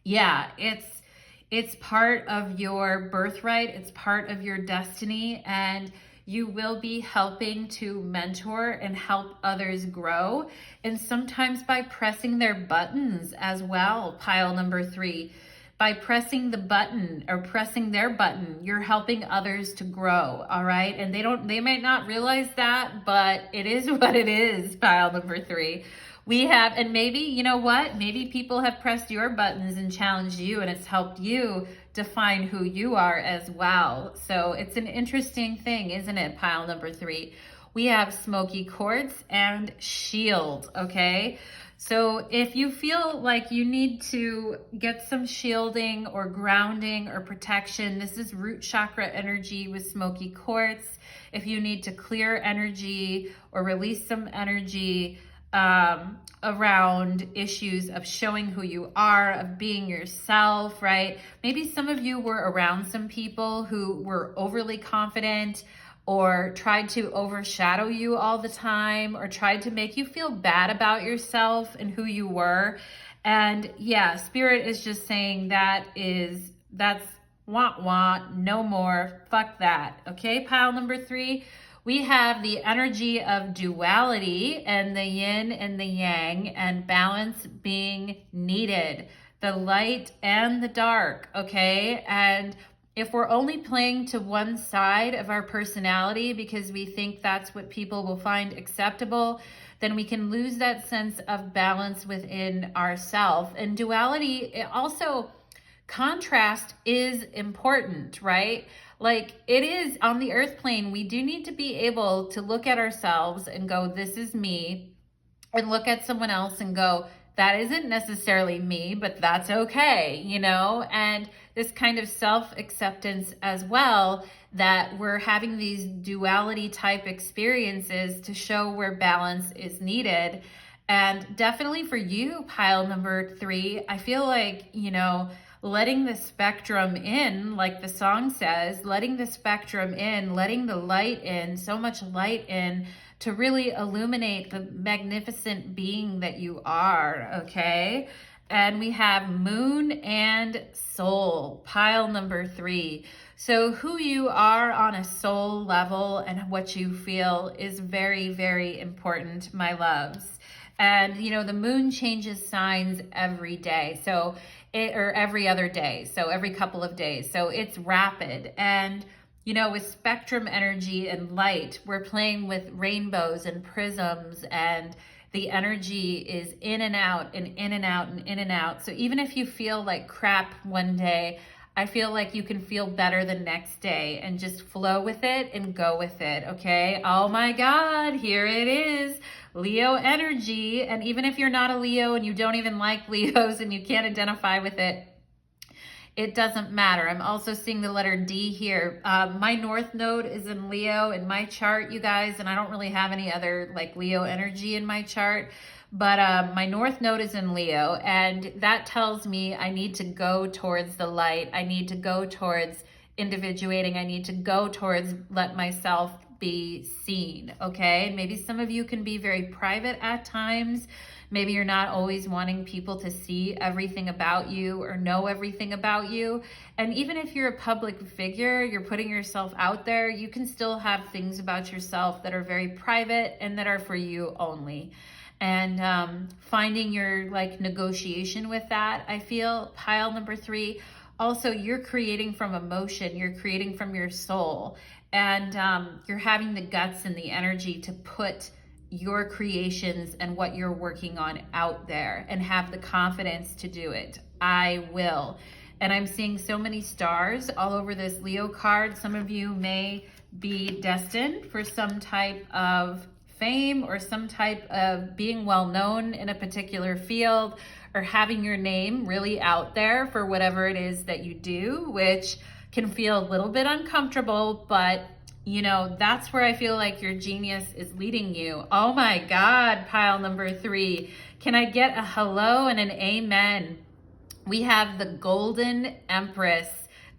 yeah, it's part of your birthright. It's part of your destiny, and you will be helping to mentor and help others grow. And sometimes by pressing their buttons as well, pile number 3. By pressing the button or pressing their button, you're helping others to grow, all right? And they might not realize that, but it is what it is, pile number 3. We have, and maybe, you know what? Maybe people have pressed your buttons and challenged you, and it's helped you define who you are as well. So it's an interesting thing, isn't it, pile number 3? We have smoky quartz and shield, okay? So if you feel like you need to get some shielding or grounding or protection, this is root chakra energy with smoky quartz. If you need to clear energy or release some energy around issues of showing who you are, of being yourself, right? Maybe some of you were around some people who were overly confident or tried to overshadow you all the time, or tried to make you feel bad about yourself and who you were. And yeah, Spirit is just saying that's wah, no more, fuck that. Okay, pile number 3, we have the energy of duality and the yin and the yang and balance being needed, the light and the dark, okay? And if we're only playing to one side of our personality because we think that's what people will find acceptable, then we can lose that sense of balance within ourselves. And duality, it also, contrast is important, right? Like it is on the earth plane, we do need to be able to look at ourselves and go, this is me, and look at someone else and go, that isn't necessarily me, but that's okay, you know? And this kind of self-acceptance as well, that we're having these duality type experiences to show where balance is needed. And definitely for you, pile number 3, I feel like, you know, letting the spectrum in, like the song says, letting the spectrum in, letting the light in, so much light in, to really illuminate the magnificent being that you are, okay? And we have moon and soul, pile number 3. So who you are on a soul level and what you feel is very, very important, my loves. And, you know, the moon changes signs every day. So or every other day. So every couple of days. So it's rapid. And, you know, with spectrum energy and light, we're playing with rainbows and prisms and The energy is in and out and in and out and in and out. So even if you feel like crap one day, I feel like you can feel better the next day, and just flow with it and go with it, okay? Oh my God, here it is, Leo energy. And even if you're not a Leo and you don't even like Leos and you can't identify with it, it doesn't matter. I'm also seeing the letter D here. My North Node is in Leo in my chart, you guys, and I don't really have any other like Leo energy in my chart. But my North Node is in Leo, and that tells me I need to go towards the light. I need to go towards individuating. I need to go towards let myself be seen, okay? Maybe some of you can be very private at times. Maybe you're not always wanting people to see everything about you or know everything about you. And even if you're a public figure, you're putting yourself out there, you can still have things about yourself that are very private and that are for you only. And finding your like negotiation with that, I feel, pile number 3. Also, you're creating from emotion, you're creating from your soul, and you're having the guts and the energy to put your creations and what you're working on out there and have the confidence to do it. I will. And I'm seeing so many stars all over this Leo card. Some of you may be destined for some type of fame or some type of being well known in a particular field, or having your name really out there for whatever it is that you do, which can feel a little bit uncomfortable, but you know, that's where I feel like your genius is leading you. Oh my God, pile number 3. Can I get a hello and an amen? We have the Golden Empress,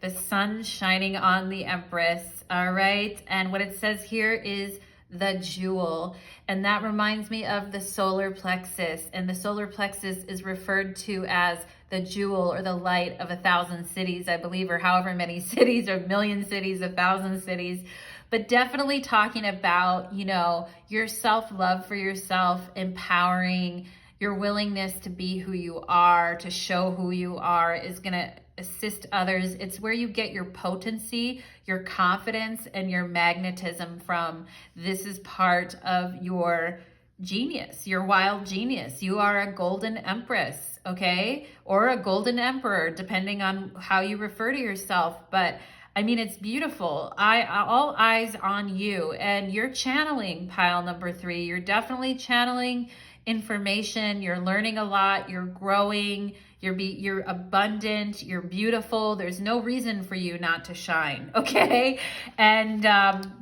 the sun shining on the Empress, all right? And what it says here is the jewel. And that reminds me of the solar plexus. And the solar plexus is referred to as the jewel or the light of 1,000 cities, I believe, or however many cities, or million cities, 1,000 cities. But definitely talking about, you know, your self-love for yourself, empowering your willingness to be who you are, to show who you are, is going to assist others. It's where you get your potency, your confidence, and your magnetism from. This is part of your genius, your wild genius. You are a golden empress, okay? Or a golden emperor, depending on how you refer to yourself. But I mean, it's beautiful. All eyes on you, and you're channeling pile number 3. You're definitely channeling information. You're learning a lot. You're growing. You're abundant. You're beautiful. There's no reason for you not to shine, okay? And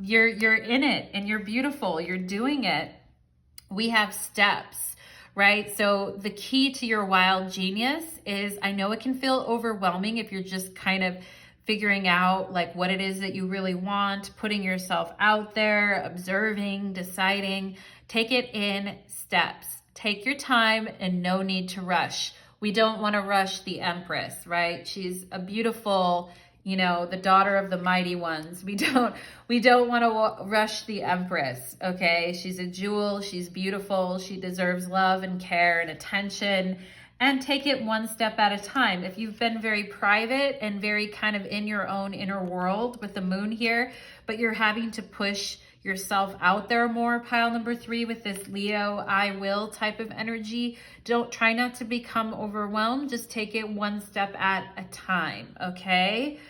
you're in it, and you're beautiful. You're doing it. We have steps, right? So the key to your wild genius is, I know it can feel overwhelming if you're just kind of figuring out like what it is that you really want, putting yourself out there, observing, deciding. Take it in steps. Take your time and no need to rush. We don't want to rush the Empress, right? She's a beautiful, you know, the daughter of the mighty ones. We don't want to rush the Empress, okay? She's a jewel. She's beautiful. She deserves love and care and attention. And take it one step at a time. If you've been very private and very kind of in your own inner world with the moon here, but you're having to push yourself out there more, pile number 3, with this Leo, I will type of energy, try not to become overwhelmed. Just take it one step at a time, okay?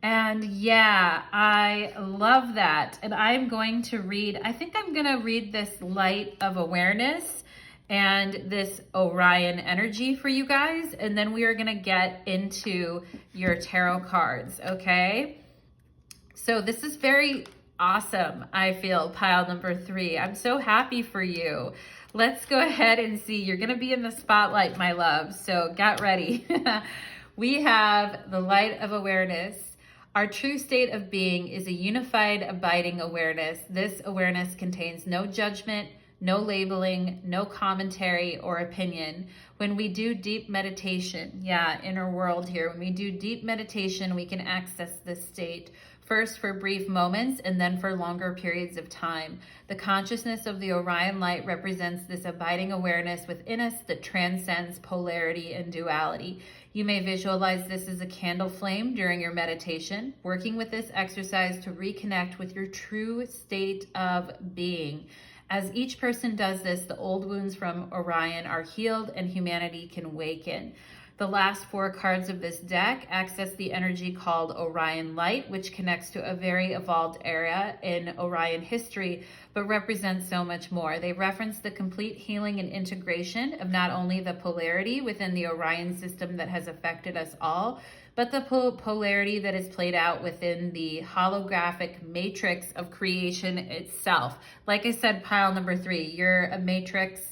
And yeah, I love that. And I'm going to read, I think I'm going to read this light of awareness and this Orion energy for you guys. And then we are going to get into your tarot cards, okay? So this is very awesome, I feel, pile number 3. I'm so happy for you. Let's go ahead and see. You're going to be in the spotlight, my love. So get ready. We have the light of awareness. Our true state of being is a unified, abiding awareness. This awareness contains no judgment, no labeling, no commentary or opinion. When we do deep meditation, inner world here, when we do deep meditation, we can access this state, first for brief moments and then for longer periods of time. The consciousness of the Orion light represents this abiding awareness within us that transcends polarity and duality. You may visualize this as a candle flame during your meditation, working with this exercise to reconnect with your true state of being. As each person does this, the old wounds from Orion are healed and humanity can awaken. The last 4 cards of this deck access the energy called Orion Light, which connects to a very evolved era in Orion history, but represents so much more. They reference the complete healing and integration of not only the polarity within the Orion system that has affected us all, but the polarity that is played out within the holographic matrix of creation itself. Like I said, pile number 3, you're a matrix.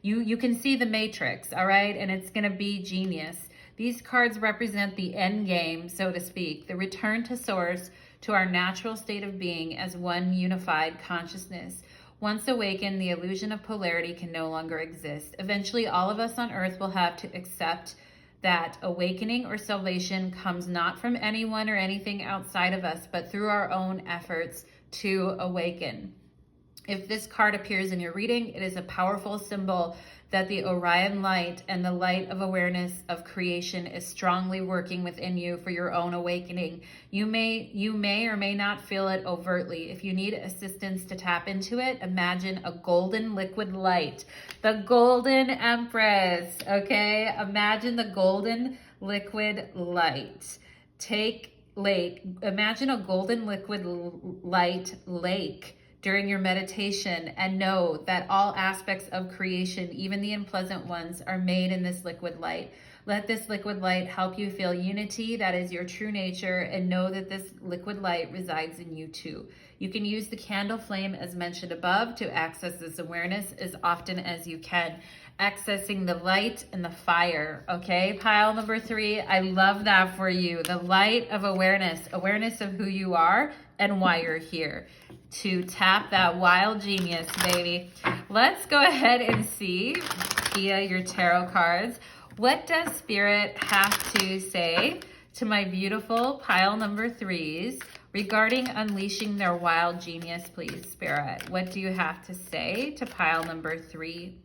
You can see the matrix, all right? And it's going to be genius. These cards represent the end game, so to speak, the return to source, to our natural state of being as one unified consciousness. Once awakened, the illusion of polarity can no longer exist. Eventually, all of us on earth will have to accept that awakening or salvation comes not from anyone or anything outside of us, but through our own efforts to awaken. If this card appears in your reading, it is a powerful symbol that the Orion light and the light of awareness of creation is strongly working within you for your own awakening. You may or may not feel it overtly. If you need assistance to tap into it, imagine a golden liquid light, the golden empress, okay? Imagine the golden liquid light. Imagine a golden liquid light lake during your meditation, and know that all aspects of creation, even the unpleasant ones, are made in this liquid light. Let this liquid light help you feel unity, that is your true nature, and know that this liquid light resides in you too. You can use the candle flame as mentioned above to access this awareness as often as you can. Accessing the light and the fire, okay? Pile number 3, I love that for you. The light of awareness of who you are and why you're here. To tap that wild genius, baby. Let's go ahead and see via your tarot cards. What does Spirit have to say to my beautiful pile number 3s regarding unleashing their wild genius, please, Spirit? What do you have to say to pile number 3?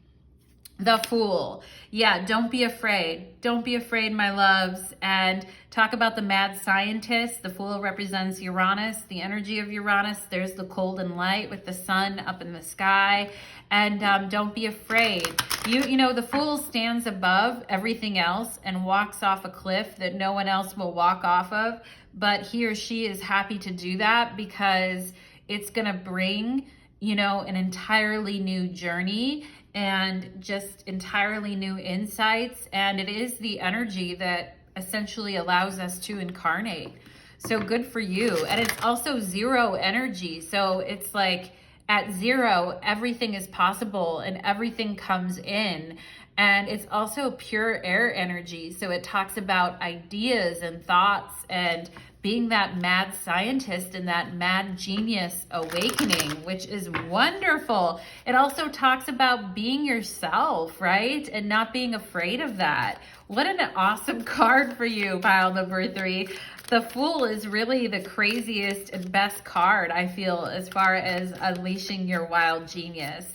The Fool. Yeah, don't be afraid. Don't be afraid, my loves. And talk about the mad scientist. The Fool represents Uranus, the energy of Uranus. There's the golden light with the sun up in the sky. And don't be afraid. You know, the Fool stands above everything else and walks off a cliff that no one else will walk off of. But he or she is happy to do that because it's going to bring, you know, an entirely new journey and just entirely new insights. And it is the energy that essentially allows us to incarnate. So good for you. And it's also 0 energy. So it's like at 0, everything is possible and everything comes in. And it's also pure air energy. So it talks about ideas and thoughts and being that mad scientist and that mad genius awakening, which is wonderful. It also talks about being yourself, right? And not being afraid of that. What an awesome card for you, pile number 3. The Fool is really the craziest and best card, I feel, as far as unleashing your wild genius.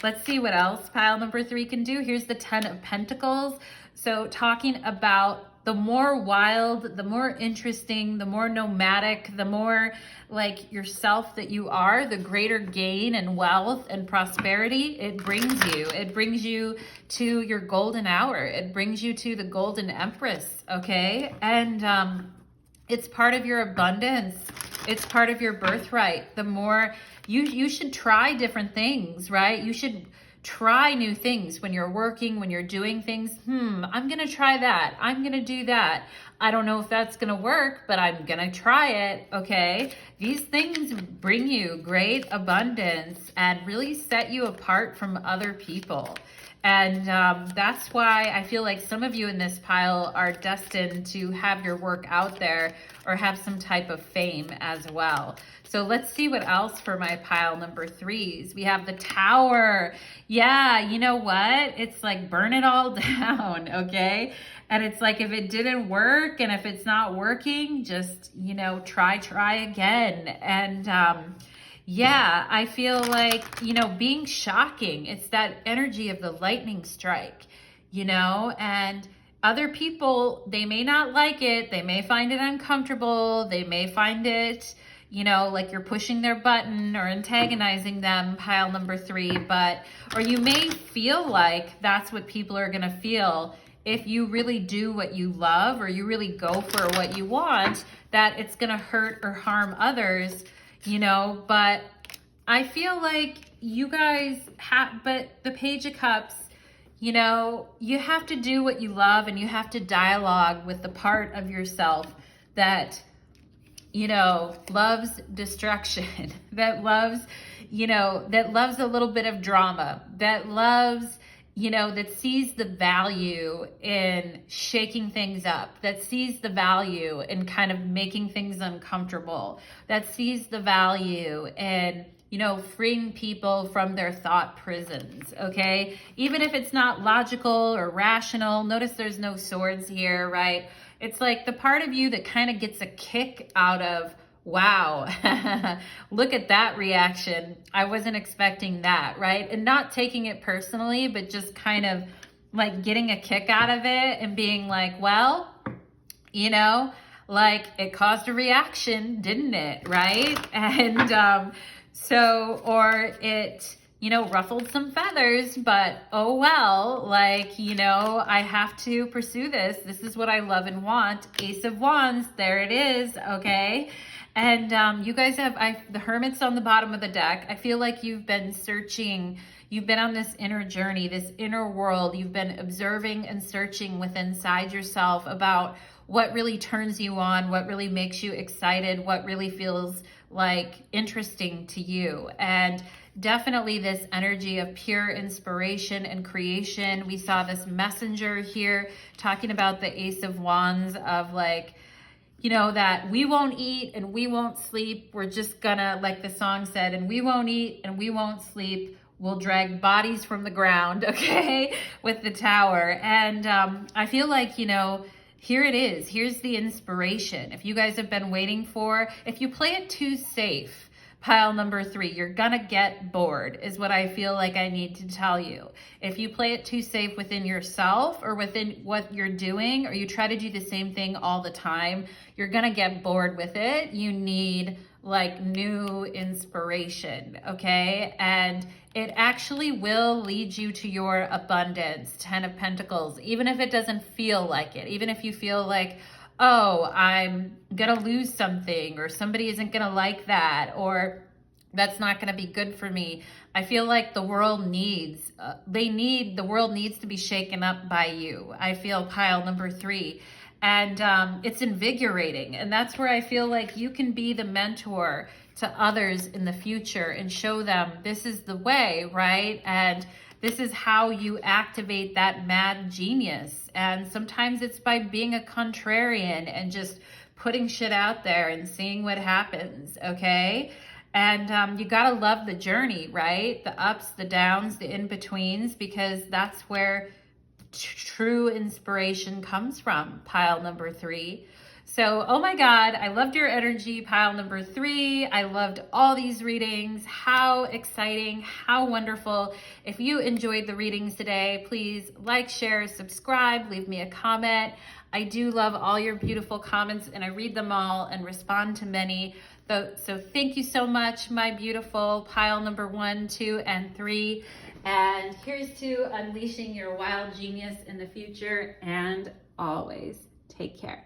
Let's see what else pile number 3 can do. Here's the 10 of Pentacles. So talking about the more wild, the more interesting, the more nomadic, the more like yourself that you are, the greater gain and wealth and prosperity it brings you. It brings you to your golden hour. It brings you to the golden empress, okay? And it's part of your abundance. It's part of your birthright. The more you should try different things, right? You should try new things when you're working, when you're doing things. I'm going to try that. I'm going to do that. I don't know if that's going to work, but I'm going to try it. Okay. These things bring you great abundance and really set you apart from other people. And that's why I feel like some of you in this pile are destined to have your work out there or have some type of fame as well. So let's see what else for my pile number 3s. We have the Tower. Yeah, you know what? It's like burn it all down, okay? And it's like if it didn't work and if it's not working, just, you know, try again. And yeah, I feel like, you know, being shocking. It's that energy of the lightning strike, you know, and other people, they may not like it. They may find it uncomfortable. They may find it, you know, like you're pushing their button or antagonizing them, pile number 3, or you may feel like that's what people are gonna feel if you really do what you love or you really go for what you want, that it's gonna hurt or harm others, you know. But I feel like you guys have, but the Page of Cups, you know, you have to do what you love, and you have to dialogue with the part of yourself that, you know, loves destruction, that loves, you know, that loves a little bit of drama, that loves, you know, that sees the value in shaking things up, that sees the value in kind of making things uncomfortable, that sees the value in, you know, freeing people from their thought prisons, okay? Even if it's not logical or rational. Notice there's no swords here, right? It's like the part of you that kind of gets a kick out of, wow, look at that reaction. I wasn't expecting that, right? And not taking it personally, but just kind of like getting a kick out of it and being like, well, you know, like it caused a reaction, didn't it, right? And so, or it, you know, ruffled some feathers, but oh well, like, you know, I have to pursue this. This is what I love and want. Ace of Wands, there it is, okay? And you guys have, the Hermit's on the bottom of the deck. I feel like you've been searching, you've been on this inner journey, this inner world. You've been observing and searching within inside yourself about what really turns you on, what really makes you excited, what really feels like interesting to you. And definitely this energy of pure inspiration and creation. We saw this messenger here talking about the Ace of Wands of like, you know, that we won't eat and we won't sleep. We're just gonna, like the song said, and we won't eat and we won't sleep. We'll drag bodies from the ground, okay, with the Tower. And I feel like, you know, here it is. Here's the inspiration. If you guys have been waiting for, if you play it too safe, pile number 3, you're gonna get bored, is what I feel like I need to tell you. If you play it too safe within yourself or within what you're doing, or you try to do the same thing all the time, you're gonna get bored with it. You need like new inspiration, okay? And it actually will lead you to your abundance. 10 of Pentacles, even if it doesn't feel like it, even if you feel like, oh, I'm gonna lose something, or somebody isn't gonna like that, or that's not gonna be good for me. I feel like the world needs, the world needs to be shaken up by you. I feel pile number 3. And it's invigorating. And that's where I feel like you can be the mentor to others in the future and show them this is the way, right? And this is how you activate that mad genius. And sometimes it's by being a contrarian and just putting shit out there and seeing what happens, okay? And you gotta love the journey, right? The ups, the downs, the in-betweens, because that's where true inspiration comes from, pile number 3. So, oh my God, I loved your energy, pile number 3. I loved all these readings. How exciting, how wonderful. If you enjoyed the readings today, please like, share, subscribe, leave me a comment. I do love all your beautiful comments, and I read them all and respond to many. So thank you so much, my beautiful pile number 1, 2, and 3. And here's to unleashing your wild genius in the future, and always take care.